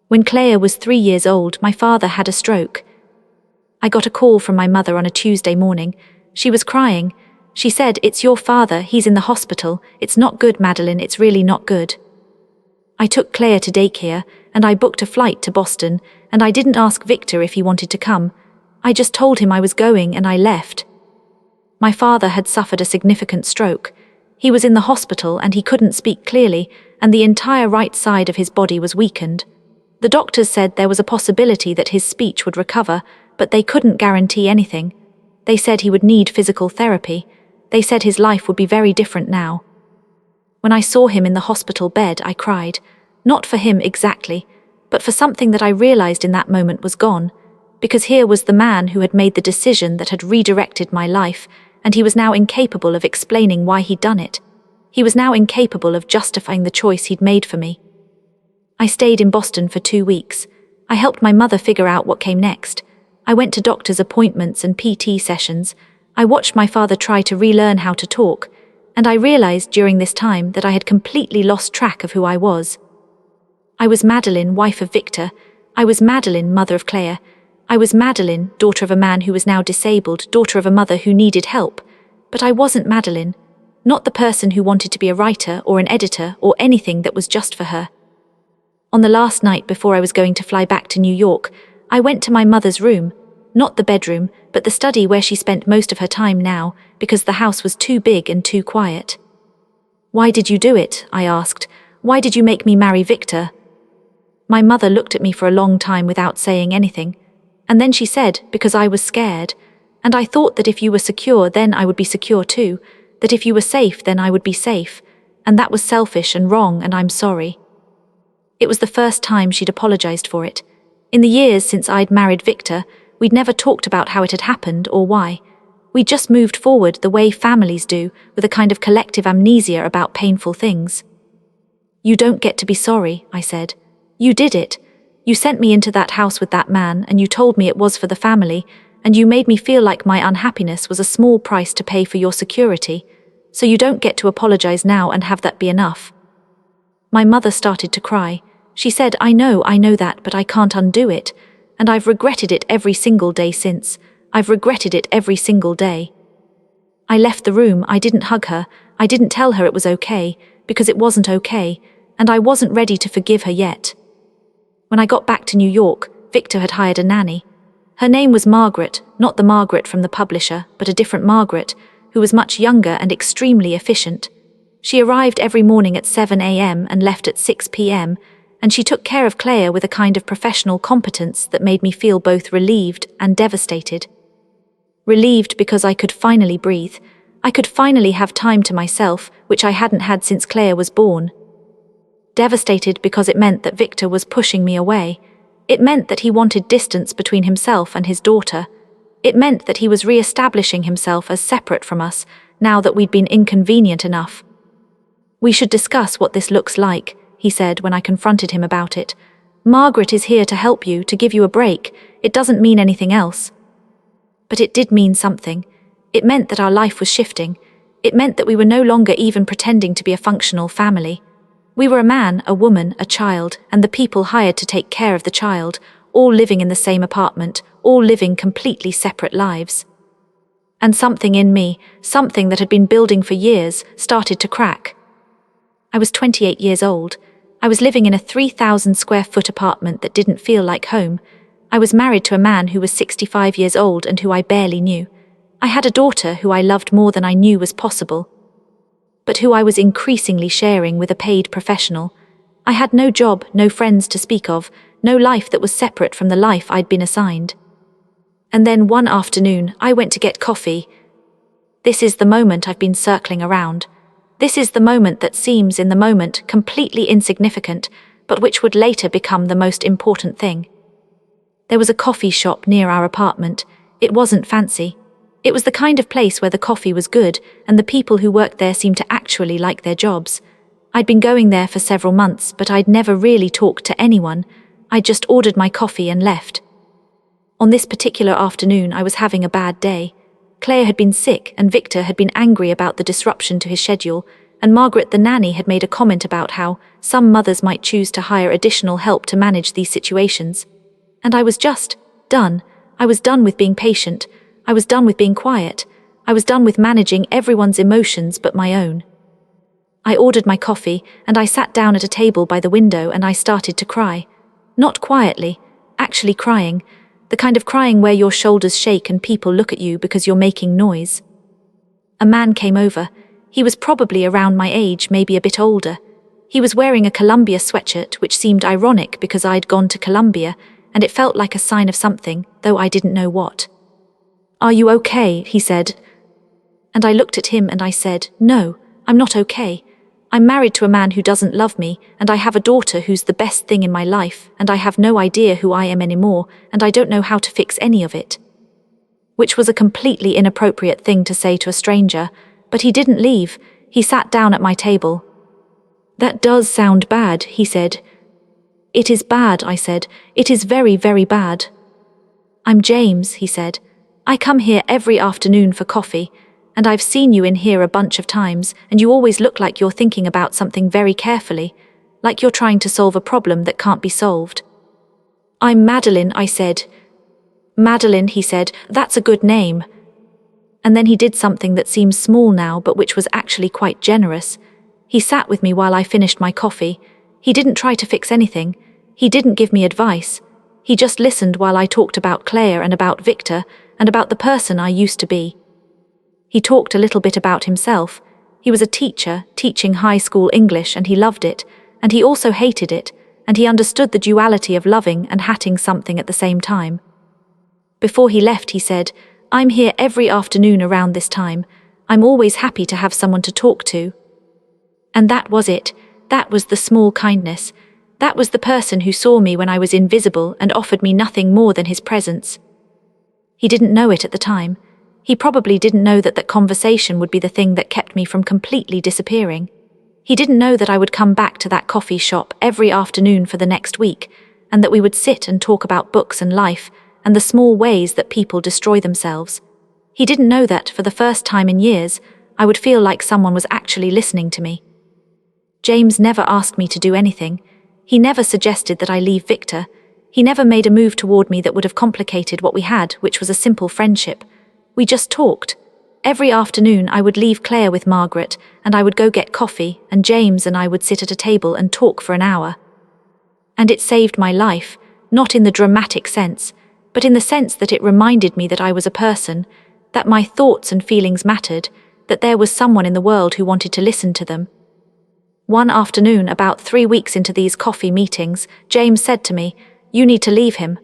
Speaker 1: When Claire was 3 years old, my father had a stroke. I got a call from my mother on a Tuesday morning. She was crying. She said, "It's your father, he's in the hospital. It's not good, Madeline, it's really not good." I took Claire to daycare, and I booked a flight to Boston, and I didn't ask Victor if he wanted to come. I just told him I was going and I left. My father had suffered a significant stroke. He was in the hospital and he couldn't speak clearly, and the entire right side of his body was weakened. The doctors said there was a possibility that his speech would recover, but they couldn't guarantee anything. They said he would need physical therapy. They said his life would be very different now. When I saw him in the hospital bed, I cried. Not for him exactly, but for something that I realized in that moment was gone. Because here was the man who had made the decision that had redirected my life, and he was now incapable of explaining why he'd done it. He was now incapable of justifying the choice he'd made for me. I stayed in Boston for 2 weeks. I helped my mother figure out what came next. I went to doctor's appointments and PT sessions. I watched my father try to relearn how to talk, and I realized during this time that I had completely lost track of who I was. I was Madeline, wife of Victor. I was Madeline, mother of Claire. I was Madeline, daughter of a man who was now disabled, daughter of a mother who needed help. But I wasn't Madeline, not the person who wanted to be a writer or an editor or anything that was just for her. On the last night before I was going to fly back to New York, I went to my mother's room, not the bedroom, but the study where she spent most of her time now, because the house was too big and too quiet. "Why did you do it?" I asked. "Why did you make me marry Victor?" My mother looked at me for a long time without saying anything. And then she said, "Because I was scared. And I thought that if you were secure, then I would be secure too. That if you were safe, then I would be safe. And that was selfish and wrong, and I'm sorry." It was the first time she'd apologized for it. In the years since I'd married Victor, we'd never talked about how it had happened or why. We'd just moved forward the way families do, with a kind of collective amnesia about painful things. "You don't get to be sorry," I said. "You did it. You sent me into that house with that man, and you told me it was for the family, and you made me feel like my unhappiness was a small price to pay for your security, so you don't get to apologize now and have that be enough." My mother started to cry. She said, I know that, but I can't undo it, and I've regretted it every single day since. I've regretted it every single day." I left the room. I didn't hug her. I didn't tell her it was okay, because it wasn't okay, and I wasn't ready to forgive her yet. When I got back to New York, Victor had hired a nanny. Her name was Margaret, not the Margaret from the publisher, but a different Margaret, who was much younger and extremely efficient. She arrived every morning at 7 a.m. and left at 6 p.m., and she took care of Claire with a kind of professional competence that made me feel both relieved and devastated. Relieved because I could finally breathe. I could finally have time to myself, which I hadn't had since Claire was born. Devastated because it meant that Victor was pushing me away. It meant that he wanted distance between himself and his daughter. It meant that he was re-establishing himself as separate from us, now that we'd been inconvenient enough. "We should discuss what this looks like," he said when I confronted him about it. Margaret is here to help you, to give you a break. It doesn't mean anything else. But it did mean something. It meant that our life was shifting. It meant that we were no longer even pretending to be a functional family. We were a man, a woman, a child, and the people hired to take care of the child, all living in the same apartment, all living completely separate lives. And something in me, something that had been building for years, started to crack. I was 28 years old. I was living in a 3,000 square foot apartment that didn't feel like home. I was married to a man who was 65 years old and who I barely knew. I had a daughter who I loved more than I knew was possible, but who I was increasingly sharing with a paid professional. I had no job, no friends to speak of, no life that was separate from the life I'd been assigned. And then one afternoon, I went to get coffee. This is the moment I've been circling around. This is the moment that seems, in the moment, completely insignificant, but which would later become the most important thing. There was a coffee shop near our apartment. It wasn't fancy. It was the kind of place where the coffee was good, and the people who worked there seemed to actually like their jobs. I'd been going there for several months, but I'd never really talked to anyone. I'd just ordered my coffee and left. On this particular afternoon, I was having a bad day. Claire had been sick, and Victor had been angry about the disruption to his schedule, and Margaret the nanny had made a comment about how some mothers might choose to hire additional help to manage these situations. And I was just done. I was done with being patient. I was done with being quiet. I was done with managing everyone's emotions but my own. I ordered my coffee, and I sat down at a table by the window and I started to cry. Not quietly, actually crying. The kind of crying where your shoulders shake and people look at you because you're making noise. A man came over. He was probably around my age, maybe a bit older. He was wearing a Columbia sweatshirt, which seemed ironic because I'd gone to Columbia, and it felt like a sign of something, though I didn't know what. "Are you okay?" he said. And I looked at him and I said, "No, I'm not okay. I'm married to a man who doesn't love me, and I have a daughter who's the best thing in my life, and I have no idea who I am anymore, and I don't know how to fix any of it." Which was a completely inappropriate thing to say to a stranger, but he didn't leave. He sat down at my table. "That does sound bad," he said. "It is bad," I said. "It is very, very bad." "I'm James," he said. "I come here every afternoon for coffee, and I've seen you in here a bunch of times, and you always look like you're thinking about something very carefully, like you're trying to solve a problem that can't be solved." "I'm Madeline," I said. "Madeline," he said, "that's a good name." And then he did something that seems small now, but which was actually quite generous. He sat with me while I finished my coffee. He didn't try to fix anything. He didn't give me advice. He just listened while I talked about Claire and about Victor and about the person I used to be. He talked a little bit about himself. He was a teacher, teaching high school English, and he loved it, and he also hated it, and he understood the duality of loving and hating something at the same time. Before he left, he said, "I'm here every afternoon around this time. I'm always happy to have someone to talk to." And that was it. That was the small kindness. That was the person who saw me when I was invisible and offered me nothing more than his presence. He didn't know it at the time. He probably didn't know that conversation would be the thing that kept me from completely disappearing. He didn't know that I would come back to that coffee shop every afternoon for the next week, and that we would sit and talk about books and life, and the small ways that people destroy themselves. He didn't know that, for the first time in years, I would feel like someone was actually listening to me. James never asked me to do anything. He never suggested that I leave Victor. He never made a move toward me that would have complicated what we had, which was a simple friendship. We just talked. Every afternoon I would leave Claire with Margaret, and I would go get coffee, and James and I would sit at a table and talk for an hour. And it saved my life, not in the dramatic sense, but in the sense that it reminded me that I was a person, that my thoughts and feelings mattered, that there was someone in the world who wanted to listen to them. One afternoon, about 3 weeks into these coffee meetings, James said to me, "You need to leave him."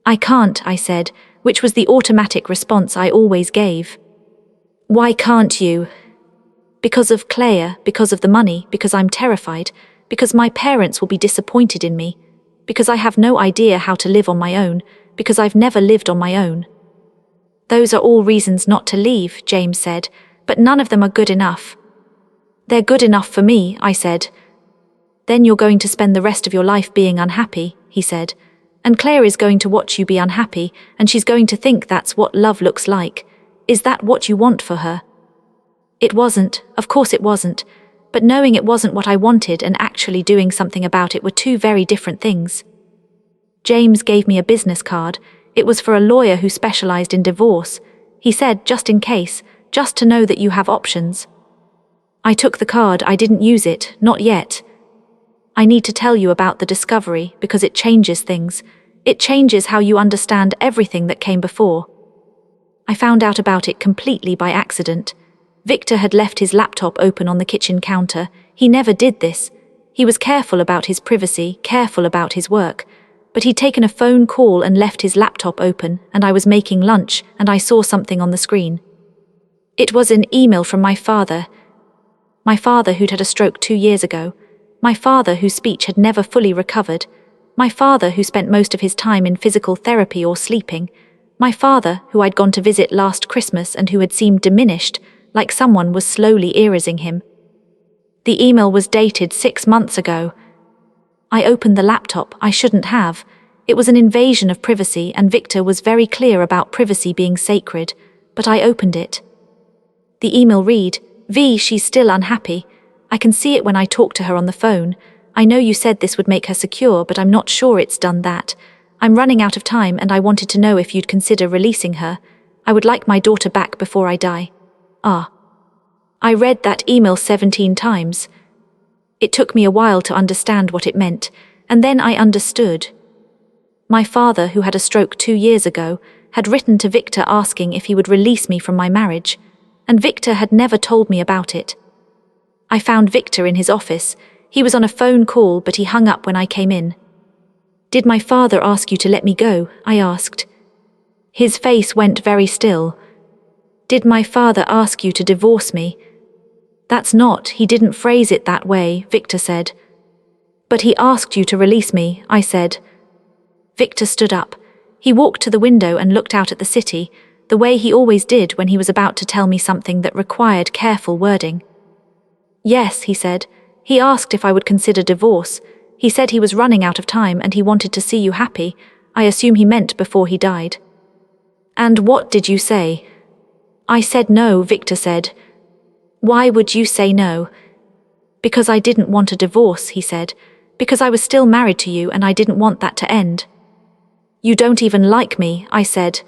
Speaker 1: "I can't," I said, which was the automatic response I always gave. "Why can't you?" "Because of Claire, because of the money, because I'm terrified, because my parents will be disappointed in me, because I have no idea how to live on my own, because I've never lived on my own." "Those are all reasons not to leave," James said, "but none of them are good enough." "They're good enough for me," I said. Then you're going to spend the rest of your life being unhappy, he said. And Claire is going to watch you be unhappy, and she's going to think that's what love looks like. Is that what you want for her? It wasn't, of course it wasn't, but knowing it wasn't what I wanted and actually doing something about it were two very different things. James gave me a business card. It was for a lawyer who specialized in divorce. He said, just in case, just to know that you have options. I took the card. I didn't use it, not yet. I need to tell you about the discovery because it changes things. It changes how you understand everything that came before. I found out about it completely by accident. Victor had left his laptop open on the kitchen counter. He never did this. He was careful about his privacy, careful about his work. But he'd taken a phone call and left his laptop open, and I was making lunch, and I saw something on the screen. It was an email from my father. My father who'd had a stroke 2 years ago. My father whose speech had never fully recovered. My father who spent most of his time in physical therapy or sleeping. My father who I'd gone to visit last Christmas and who had seemed diminished, like someone was slowly erasing him. The email was dated 6 months ago. I opened the laptop. I shouldn't have. It was an invasion of privacy, and Victor was very clear about privacy being sacred, but I opened it. The email read, "V, she's still unhappy. I can see it when I talk to her on the phone. I know you said this would make her secure, but I'm not sure it's done that. I'm running out of time and I wanted to know if you'd consider releasing her. I would like my daughter back before I die. Ah." I read that email 17 times. It took me a while to understand what it meant, and then I understood. My father, who had a stroke 2 years ago, had written to Victor asking if he would release me from my marriage, and Victor had never told me about it. I found Victor in his office. He was on a phone call, but he hung up when I came in. "Did my father ask you to let me go?" I asked. His face went very still. "Did my father ask you to divorce me?" "That's not, he didn't phrase it that way," Victor said. "But he asked you to release me," I said. Victor stood up. He walked to the window and looked out at the city, the way he always did when he was about to tell me something that required careful wording. "Yes," he said. "He asked if I would consider divorce. He said he was running out of time and he wanted to see you happy. I assume he meant before he died." "And what did you say?" "I said no," Victor said. "Why would you say no?" "Because I didn't want a divorce," he said. "Because I was still married to you and I didn't want that to end." "You don't even like me," I said.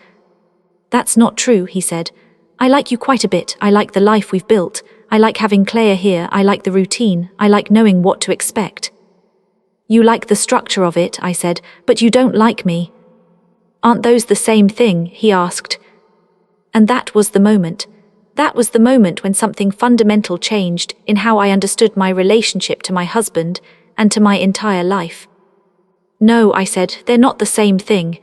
Speaker 1: "That's not true," he said. "I like you quite a bit. I like the life we've built. I like having Claire here. I like the routine. I like knowing what to expect." "You like the structure of it," I said, "but you don't like me." "Aren't those the same thing?" he asked. And that was the moment. That was the moment when something fundamental changed in how I understood my relationship to my husband and to my entire life. "No," I said, "they're not the same thing."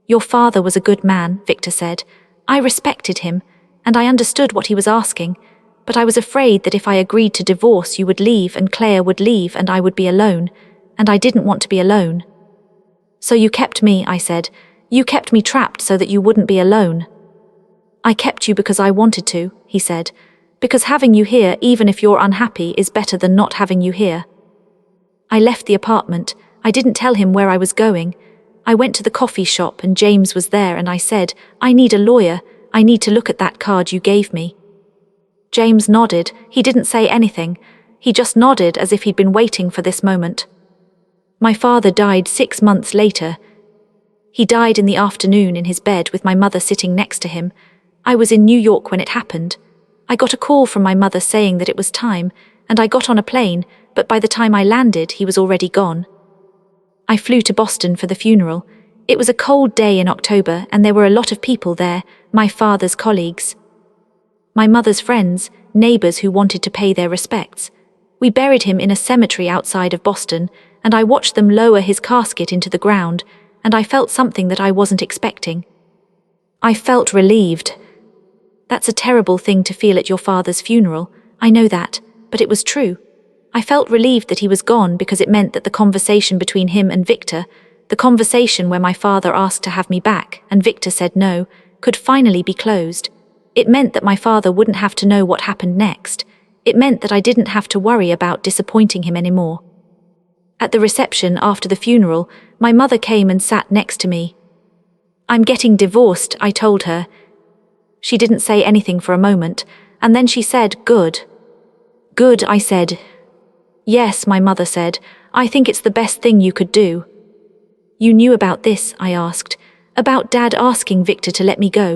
Speaker 1: "Your father was a good man," Victor said. "I respected him, and I understood what he was asking, but I was afraid that if I agreed to divorce you would leave and Claire would leave and I would be alone, and I didn't want to be alone." "So you kept me," I said. "You kept me trapped so that you wouldn't be alone." "I kept you because I wanted to," he said, "because having you here, even if you're unhappy, is better than not having you here." I left the apartment. I didn't tell him where I was going. I went to the coffee shop and James was there and I said, "I need a lawyer. I need to look at that card you gave me." James nodded. He didn't say anything. He just nodded as if he'd been waiting for this moment. My father died 6 months later. He died in the afternoon in his bed with my mother sitting next to him. I was in New York when it happened. I got a call from my mother saying that it was time, and I got on a plane, but by the time I landed, he was already gone. I flew to Boston for the funeral. It was a cold day in October, and there were a lot of people there, my father's colleagues. My mother's friends, neighbors who wanted to pay their respects. We buried him in a cemetery outside of Boston, and I watched them lower his casket into the ground, and I felt something that I wasn't expecting. I felt relieved. That's a terrible thing to feel at your father's funeral, I know that, but it was true. I felt relieved that he was gone because it meant that the conversation between him and Victor, the conversation where my father asked to have me back and Victor said no, could finally be closed. It meant that my father wouldn't have to know what happened next. It meant that I didn't have to worry about disappointing him anymore. At the reception after the funeral, my mother came and sat next to me. "I'm getting divorced," I told her. She didn't say anything for a moment, and then she said, "Good." "Good," I said. "Yes," my mother said, "I think it's the best thing you could do." "You knew about this?" I asked. "About Dad asking Victor to let me go?"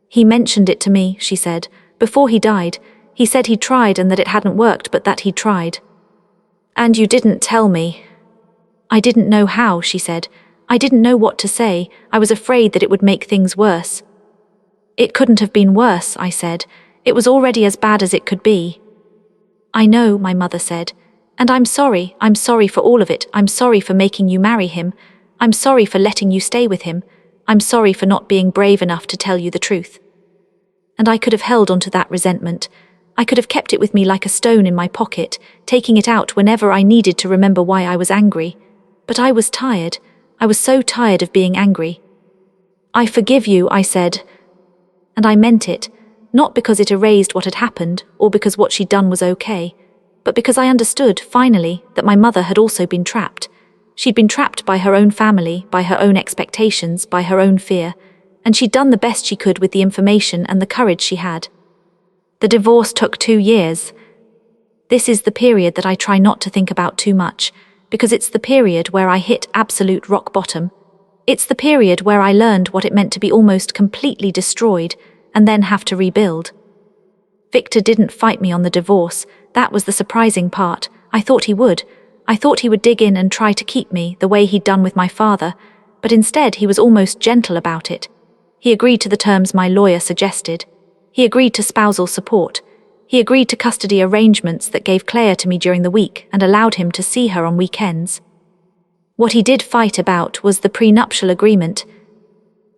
Speaker 1: "He mentioned it to me," she said, "before he died. He said he'd tried and that it hadn't worked, but that he'd tried." "And you didn't tell me?" "I didn't know how," she said. "I didn't know what to say. I was afraid that it would make things worse." "It couldn't have been worse," I said. "It was already as bad as it could be." "I know," my mother said. "And I'm sorry. I'm sorry for all of it. I'm sorry for making you marry him. I'm sorry for letting you stay with him. I'm sorry for not being brave enough to tell you the truth." And I could have held onto that resentment. I could have kept it with me like a stone in my pocket, taking it out whenever I needed to remember why I was angry. But I was tired. I was so tired of being angry. "I forgive you," I said. And I meant it, not because it erased what had happened or because what she'd done was okay, but because I understood, finally, that my mother had also been trapped. She'd been trapped by her own family, by her own expectations, by her own fear, and she'd done the best she could with the information and the courage she had. The divorce took 2 years. This is the period that I try not to think about too much, because it's the period where I hit absolute rock bottom. It's the period where I learned what it meant to be almost completely destroyed and then have to rebuild. Victor didn't fight me on the divorce. That was the surprising part. I thought he would. I thought he would dig in and try to keep me the way he'd done with my father, but instead he was almost gentle about it. He agreed to the terms my lawyer suggested. He agreed to spousal support. He agreed to custody arrangements that gave Claire to me during the week and allowed him to see her on weekends. What he did fight about was the prenuptial agreement.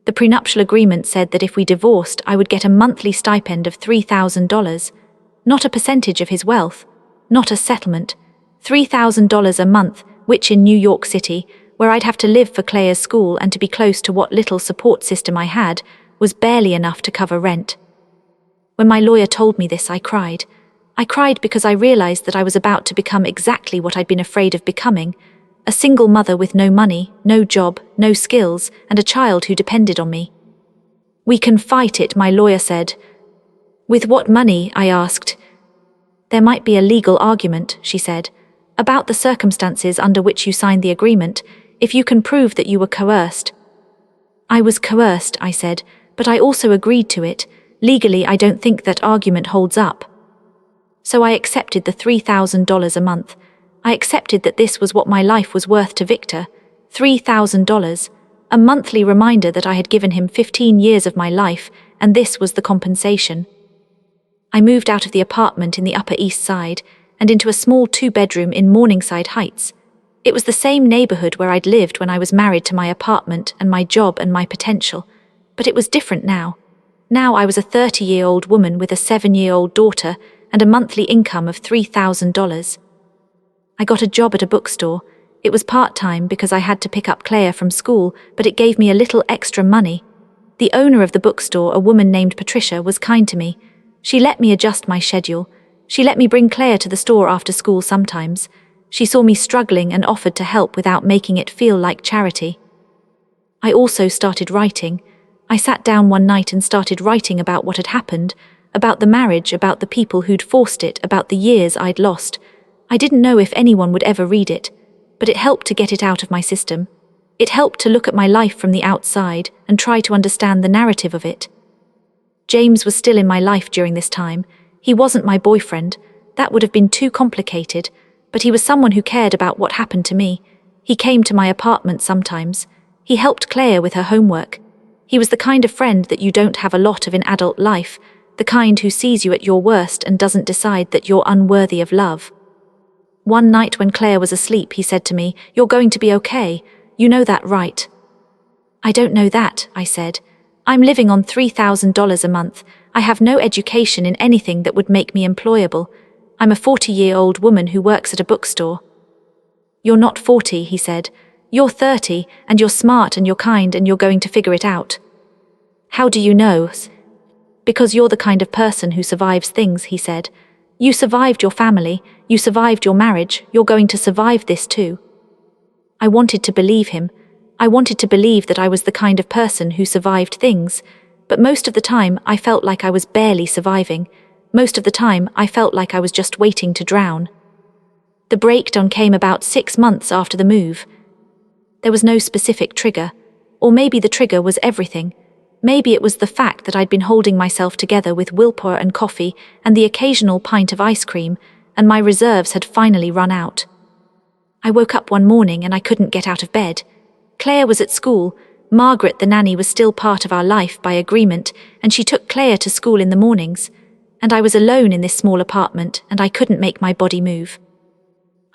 Speaker 1: The prenuptial agreement said that if we divorced, I would get a monthly stipend of $3,000, not a percentage of his wealth, not a settlement, $3,000 a month, which in New York City, where I'd have to live for Claire's school and to be close to what little support system I had, was barely enough to cover rent. When my lawyer told me this, I cried. I cried because I realized that I was about to become exactly what I'd been afraid of becoming, a single mother with no money, no job, no skills, and a child who depended on me. "We can fight it," my lawyer said. "With what money?" I asked. "There might be a legal argument," she said, "about the circumstances under which you signed the agreement, if you can prove that you were coerced." "I was coerced," I said, "but I also agreed to it. Legally, I don't think that argument holds up." So I accepted the $3,000 a month. I accepted that this was what my life was worth to Victor, $3,000, a monthly reminder that I had given him 15 years of my life, and this was the compensation. I moved out of the apartment in the Upper East Side and into a small 2-bedroom in Morningside Heights. It was the same neighborhood where I'd lived when I was married to my apartment and my job and my potential, but it was different now. Now I was a 30-year-old woman with a 7-year-old daughter and a monthly income of $3,000. I got a job at a bookstore. It was part-time because I had to pick up Claire from school, but it gave me a little extra money. The owner of the bookstore, a woman named Patricia, was kind to me. She let me adjust my schedule. She let me bring Claire to the store after school sometimes. She saw me struggling and offered to help without making it feel like charity. I also started writing. I sat down one night and started writing about what had happened, about the marriage, about the people who'd forced it, about the years I'd lost. I didn't know if anyone would ever read it, but it helped to get it out of my system. It helped to look at my life from the outside and try to understand the narrative of it. James was still in my life during this time. He wasn't my boyfriend. That would have been too complicated, but he was someone who cared about what happened to me. He came to my apartment sometimes. He helped Claire with her homework. He was the kind of friend that you don't have a lot of in adult life, the kind who sees you at your worst and doesn't decide that you're unworthy of love. One night when Claire was asleep, he said to me, "You're going to be okay. You know that, right?" "I don't know that," I said. "I'm living on $3,000 a month. I have no education in anything that would make me employable. I'm a 40-year-old woman who works at a bookstore." "You're not 40, he said. "You're 30, and you're smart and you're kind and you're going to figure it out." "How do you know?" "Because you're the kind of person who survives things," he said. You survived your family, you survived your marriage, you're going to survive this too. I wanted to believe him. I wanted to believe that I was the kind of person who survived things, but most of the time I felt like I was barely surviving. Most of the time I felt like I was just waiting to drown. The breakdown came about 6 months after the move. There was no specific trigger, or maybe the trigger was everything. Maybe it was the fact that I'd been holding myself together with willpower and coffee and the occasional pint of ice cream, and my reserves had finally run out. I woke up one morning and I couldn't get out of bed. Claire was at school. Margaret, the nanny, was still part of our life by agreement, and she took Claire to school in the mornings. And I was alone in this small apartment, and I couldn't make my body move.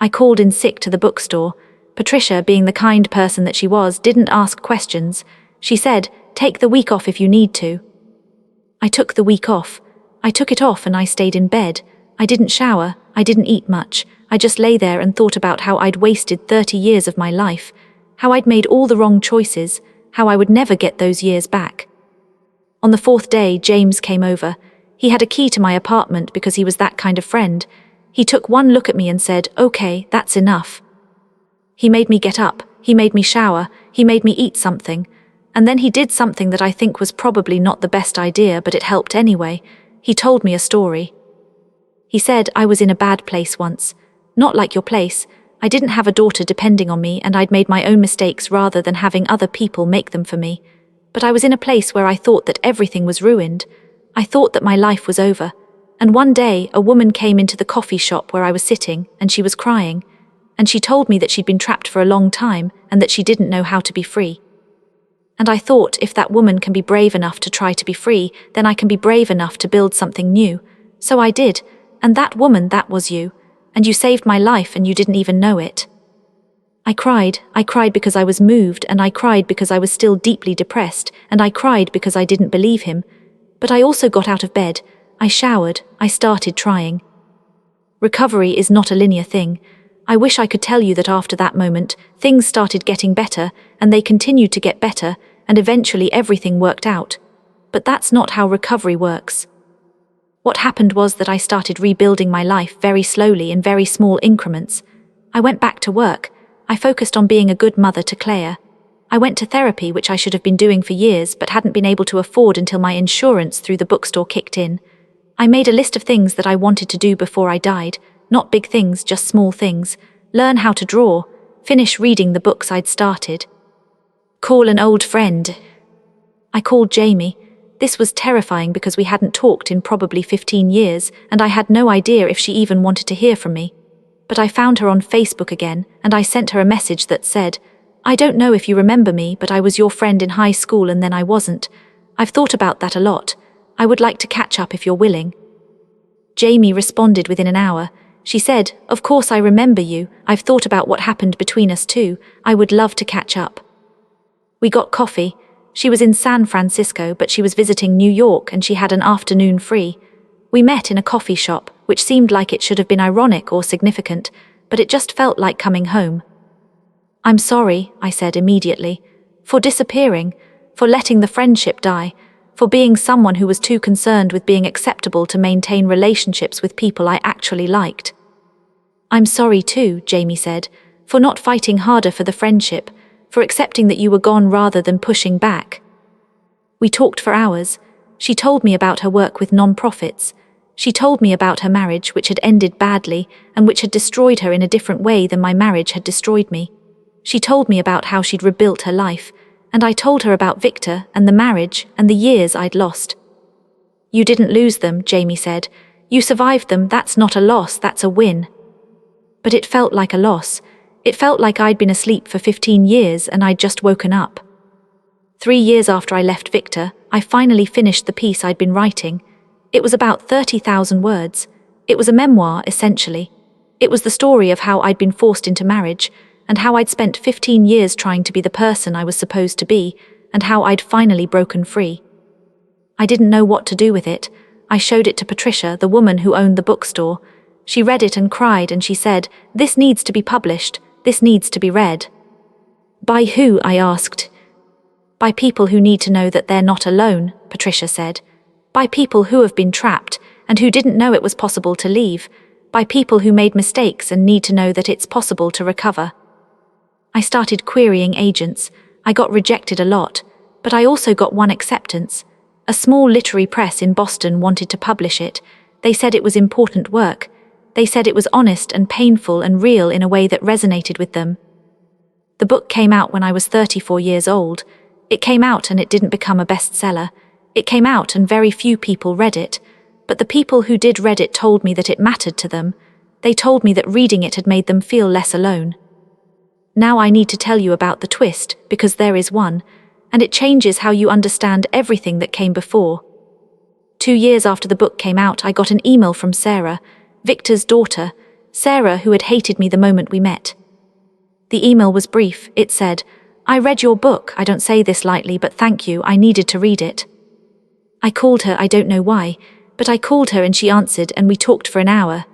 Speaker 1: I called in sick to the bookstore. Patricia, being the kind person that she was, didn't ask questions. She said, "Take the week off if you need to." I took the week off. I took it off and I stayed in bed. I didn't shower. I didn't eat much. I just lay there and thought about how I'd wasted 30 years of my life, how I'd made all the wrong choices, how I would never get those years back. On the 4th day, James came over. He had a key to my apartment because he was that kind of friend. He took one look at me and said, "Okay, that's enough." He made me get up. He made me shower. He made me eat something. And then he did something that I think was probably not the best idea, but it helped anyway. He told me a story. He said I was in a bad place once. Not like your place. I didn't have a daughter depending on me, and I'd made my own mistakes rather than having other people make them for me. But I was in a place where I thought that everything was ruined. I thought that my life was over. And one day, a woman came into the coffee shop where I was sitting, and she was crying. And she told me that she'd been trapped for a long time, and that she didn't know how to be free. And I thought, if that woman can be brave enough to try to be free, then I can be brave enough to build something new. So I did. And that woman, that was you. And you saved my life and you didn't even know it. I cried because I was moved, and I cried because I was still deeply depressed, and I cried because I didn't believe him. But I also got out of bed, I showered, I started trying. Recovery is not a linear thing. I wish I could tell you that after that moment, things started getting better, and they continued to get better, and eventually everything worked out. But that's not how recovery works. What happened was that I started rebuilding my life very slowly in very small increments. I went back to work. I focused on being a good mother to Claire. I went to therapy, which I should have been doing for years but hadn't been able to afford until my insurance through the bookstore kicked in. I made a list of things that I wanted to do before I died. Not big things, just small things. Learn how to draw. Finish reading the books I'd started. Call an old friend. I called Jamie. This was terrifying because we hadn't talked in probably 15 years, and I had no idea if she even wanted to hear from me. But I found her on Facebook again, and I sent her a message that said, "I don't know if you remember me, but I was your friend in high school and then I wasn't. I've thought about that a lot. I would like to catch up if you're willing." Jamie responded within an hour. She said, "Of course I remember you. I've thought about what happened between us too. I would love to catch up." We got coffee. She was in San Francisco, but she was visiting New York and she had an afternoon free. We met in a coffee shop, which seemed like it should have been ironic or significant, but it just felt like coming home. "I'm sorry," I said immediately, "for disappearing, for letting the friendship die, for being someone who was too concerned with being acceptable to maintain relationships with people I actually liked." "I'm sorry too," Jamie said, "for not fighting harder for the friendship, for accepting that you were gone rather than pushing back." We talked for hours. She told me about her work with non-profits. She told me about her marriage, which had ended badly and which had destroyed her in a different way than my marriage had destroyed me. She told me about how she'd rebuilt her life, and I told her about Victor and the marriage and the years I'd lost. "You didn't lose them," Jamie said. "You survived them. That's not a loss, that's a win." But it felt like a loss. It felt like I'd been asleep for 15 years and I'd just woken up. 3 years after I left Victor, I finally finished the piece I'd been writing. It was about 30,000 words. It was a memoir, essentially. It was the story of how I'd been forced into marriage, and how I'd spent 15 years trying to be the person I was supposed to be, and how I'd finally broken free. I didn't know what to do with it. I showed it to Patricia, the woman who owned the bookstore. She read it and cried, and she said, "This needs to be published. This needs to be read." "By who?" I asked. "By people who need to know that they're not alone," Patricia said. "By people who have been trapped. and who didn't know it was possible to leave, by people who made mistakes and need to know that it's possible to recover. I started querying agents. I got rejected a lot, but I also got one acceptance. A small literary press in Boston wanted to publish it. They said it was important work. They said it was honest and painful and real in a way that resonated with them. The book came out when I was 34 years old. It came out and it didn't become a bestseller. It came out and very few people read it. But the people who did read it told me that it mattered to them. They told me that reading it had made them feel less alone. Now I need to tell you about the twist, because there is one, and it changes how you understand everything that came before. 2 years after the book came out, I got an email from Sarah, Victor's daughter, Sarah, who had hated me the moment we met. The email was brief. It said, "I read your book. I don't say this lightly, but thank you. I needed to read it." I called her, I don't know why, but I called her and she answered and we talked for an hour.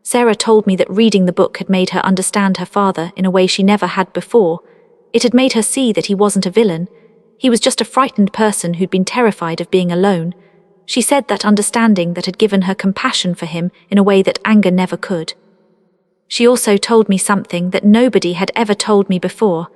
Speaker 1: Sarah told me that reading the book had made her understand her father in a way she never had before. It had made her see that he wasn't a villain. He was just a frightened person who'd been terrified of being alone. She said that understanding that had given her compassion for him in a way that anger never could. She also told me something that nobody had ever told me before.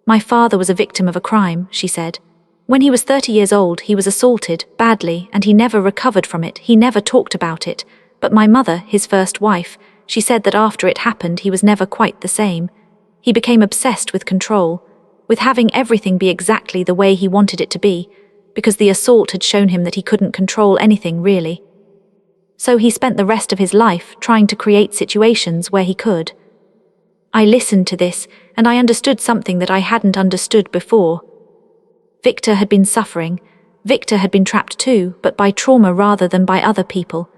Speaker 1: My father was a victim of a crime, she said. When he was 30 years old, he was assaulted badly and he never recovered from it. He never talked about it. But my mother, his first wife, she said that after it happened, he was never quite the same. He became obsessed with control, with having everything be exactly the way he wanted it to be, because the assault had shown him that he couldn't control anything really. So he spent the rest of his life trying to create situations where he could. I listened to this, and I understood something that I hadn't understood before. Victor had been suffering. Victor had been trapped too, but by trauma rather than by other people.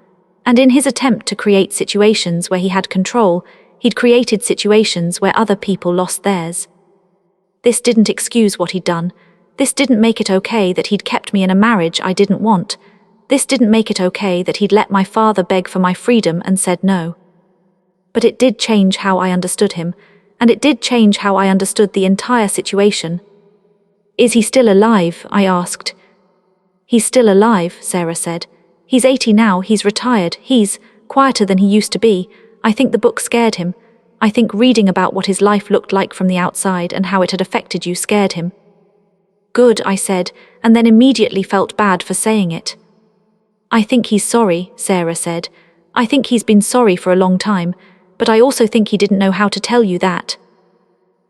Speaker 1: And in his attempt to create situations where he had control, he'd created situations where other people lost theirs. This didn't excuse what he'd done. This didn't make it okay that he'd kept me in a marriage I didn't want. This didn't make it okay that he'd let my father beg for my freedom and said no. But it did change how I understood him, and it did change how I understood the entire situation. "Is he still alive?" I asked. "He's still alive," Sarah said. "He's 80 now, he's retired, he's quieter than he used to be. I think the book scared him. I think reading about what his life looked like from the outside and how it had affected you scared him." "Good," I said, and then immediately felt bad for saying it. "I think he's sorry," Sarah said. "I think he's been sorry for a long time, but I also think he didn't know how to tell you that."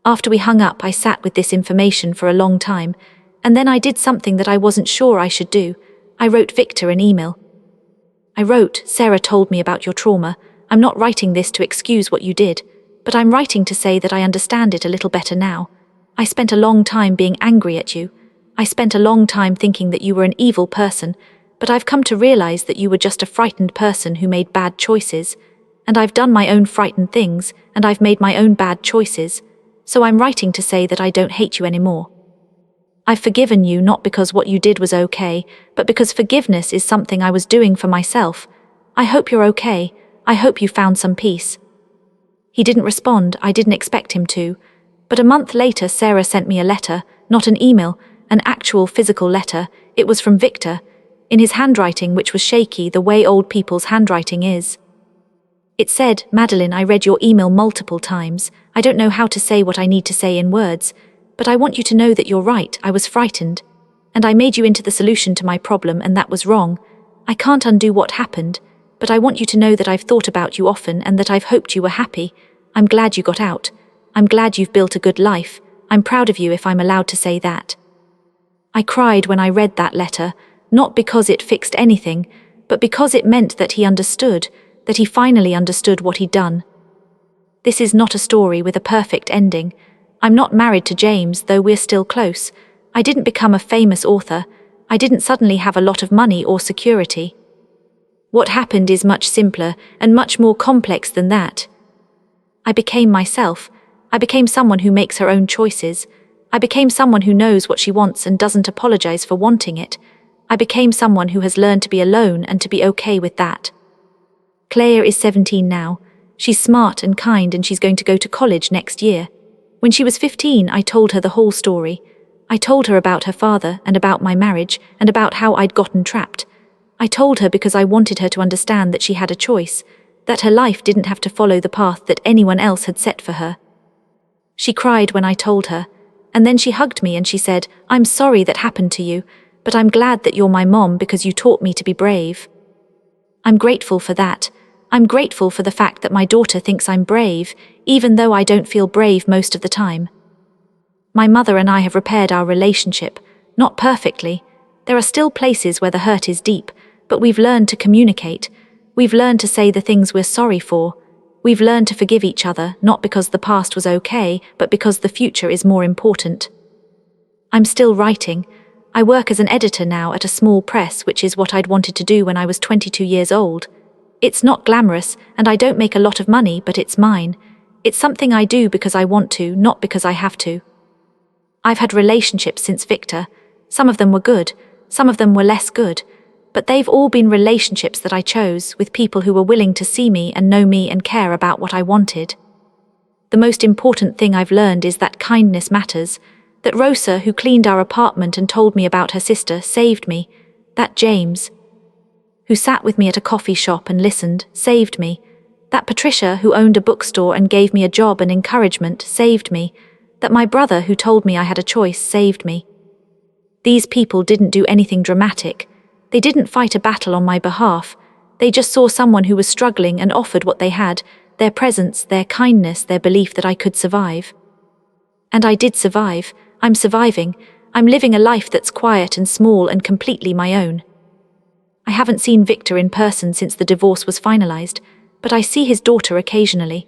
Speaker 1: After we hung up, I sat with this information for a long time, and then I did something that I wasn't sure I should do. I wrote Victor an email. I wrote, "Sarah told me about your trauma. I'm not writing this to excuse what you did, but I'm writing to say that I understand it a little better now. I spent a long time being angry at you. I spent a long time thinking that you were an evil person, but I've come to realize that you were just a frightened person who made bad choices. And I've done my own frightened things, and I've made my own bad choices. So I'm writing to say that I don't hate you anymore. I've forgiven you not because what you did was okay, but because forgiveness is something I was doing for myself. I hope you're okay. I hope you found some peace." He didn't respond. I didn't expect him to. But a month later, Sarah sent me a letter, not an email, an actual physical letter. It was from Victor, in his handwriting, which was shaky, the way old people's handwriting is. It said, "Madeline, I read your email multiple times. I don't know how to say what I need to say in words, but I want you to know that you're right. I was frightened, and I made you into the solution to my problem, and that was wrong. I can't undo what happened, but I want you to know that I've thought about you often and that I've hoped you were happy. I'm glad you got out. I'm glad you've built a good life. I'm proud of you, if I'm allowed to say that." I cried when I read that letter, not because it fixed anything, but because it meant that he understood, that he finally understood what he'd done. This is not a story with a perfect ending. I'm not married to James, though we're still close. I didn't become a famous author. I didn't suddenly have a lot of money or security. What happened is much simpler and much more complex than that. I became myself. I became someone who makes her own choices. I became someone who knows what she wants and doesn't apologize for wanting it. I became someone who has learned to be alone and to be okay with that. Claire is 17 now. She's smart and kind, and she's going to go to college next year. When she was 15, I told her the whole story. I told her about her father and about my marriage and about how I'd gotten trapped. I told her because I wanted her to understand that she had a choice, that her life didn't have to follow the path that anyone else had set for her. She cried when I told her, and then she hugged me and she said, "I'm sorry that happened to you, but I'm glad that you're my mom because you taught me to be brave." I'm grateful for that. I'm grateful for the fact that my daughter thinks I'm brave, even though I don't feel brave most of the time. My mother and I have repaired our relationship, not perfectly. There are still places where the hurt is deep, but we've learned to communicate. We've learned to say the things we're sorry for. We've learned to forgive each other, not because the past was okay, but because the future is more important. I'm still writing. I work as an editor now at a small press, which is what I'd wanted to do when I was 22 years old. It's not glamorous, and I don't make a lot of money, but it's mine. It's something I do because I want to, not because I have to. I've had relationships since Victor. Some of them were good, some of them were less good, but they've all been relationships that I chose with people who were willing to see me and know me and care about what I wanted. The most important thing I've learned is that kindness matters, that Rosa, who cleaned our apartment and told me about her sister, saved me, that James, who sat with me at a coffee shop and listened, saved me, that Patricia, who owned a bookstore and gave me a job and encouragement, saved me, that my brother, who told me I had a choice, saved me. These people didn't do anything dramatic. They didn't fight a battle on my behalf. They just saw someone who was struggling and offered what they had, their presence, their kindness, their belief that I could survive. And I did survive. I'm surviving. I'm living a life that's quiet and small and completely my own. I haven't seen Victor in person since the divorce was finalized, but I see his daughter occasionally.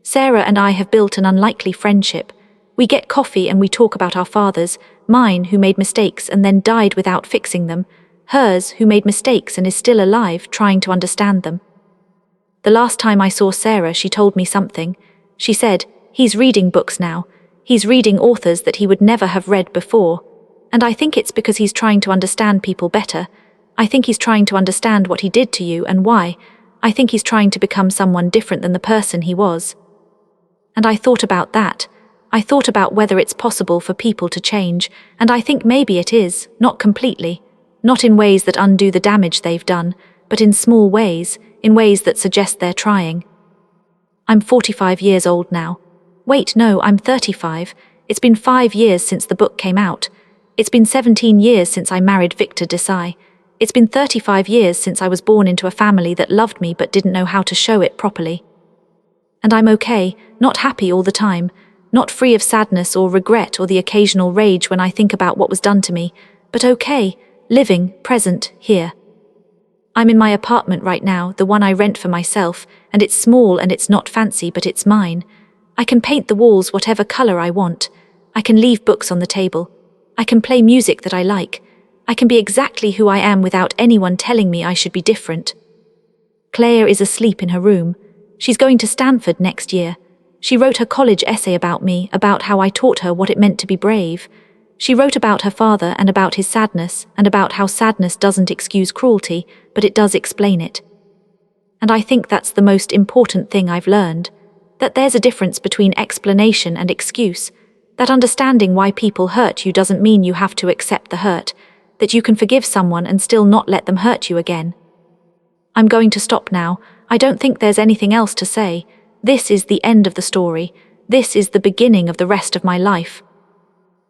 Speaker 1: Sarah and I have built an unlikely friendship. We get coffee and we talk about our fathers, mine, who made mistakes and then died without fixing them, hers, who made mistakes and is still alive, trying to understand them. The last time I saw Sarah, she told me something. She said, "He's reading books now. He's reading authors that he would never have read before. And I think it's because he's trying to understand people better. I think he's trying to understand what he did to you and why. I think he's trying to become someone different than the person he was." And I thought about that. I thought about whether it's possible for people to change, and I think maybe it is, not completely. Not in ways that undo the damage they've done, but in small ways, in ways that suggest they're trying. I'm 45 years old now. Wait, no, I'm 35. It's been 5 years since the book came out. It's been 17 years since I married Victor Desai. It's been 35 years since I was born into a family that loved me but didn't know how to show it properly. And I'm okay, not happy all the time, not free of sadness or regret or the occasional rage when I think about what was done to me, but okay, living, present, here. I'm in my apartment right now, the one I rent for myself, and it's small and it's not fancy, but it's mine. I can paint the walls whatever color I want. I can leave books on the table. I can play music that I like. I can be exactly who I am without anyone telling me I should be different. Claire is asleep in her room. She's going to Stanford next year. She wrote her college essay about me, about how I taught her what it meant to be brave. She wrote about her father and about his sadness, and about how sadness doesn't excuse cruelty, but it does explain it. And I think that's the most important thing I've learned, that there's a difference between explanation and excuse, that understanding why people hurt you doesn't mean you have to accept the hurt, that you can forgive someone and still not let them hurt you again. I'm going to stop now. I don't think there's anything else to say. This is the end of the story. This is the beginning of the rest of my life.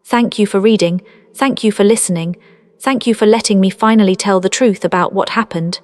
Speaker 1: Thank you for reading. Thank you for listening. Thank you for letting me finally tell the truth about what happened.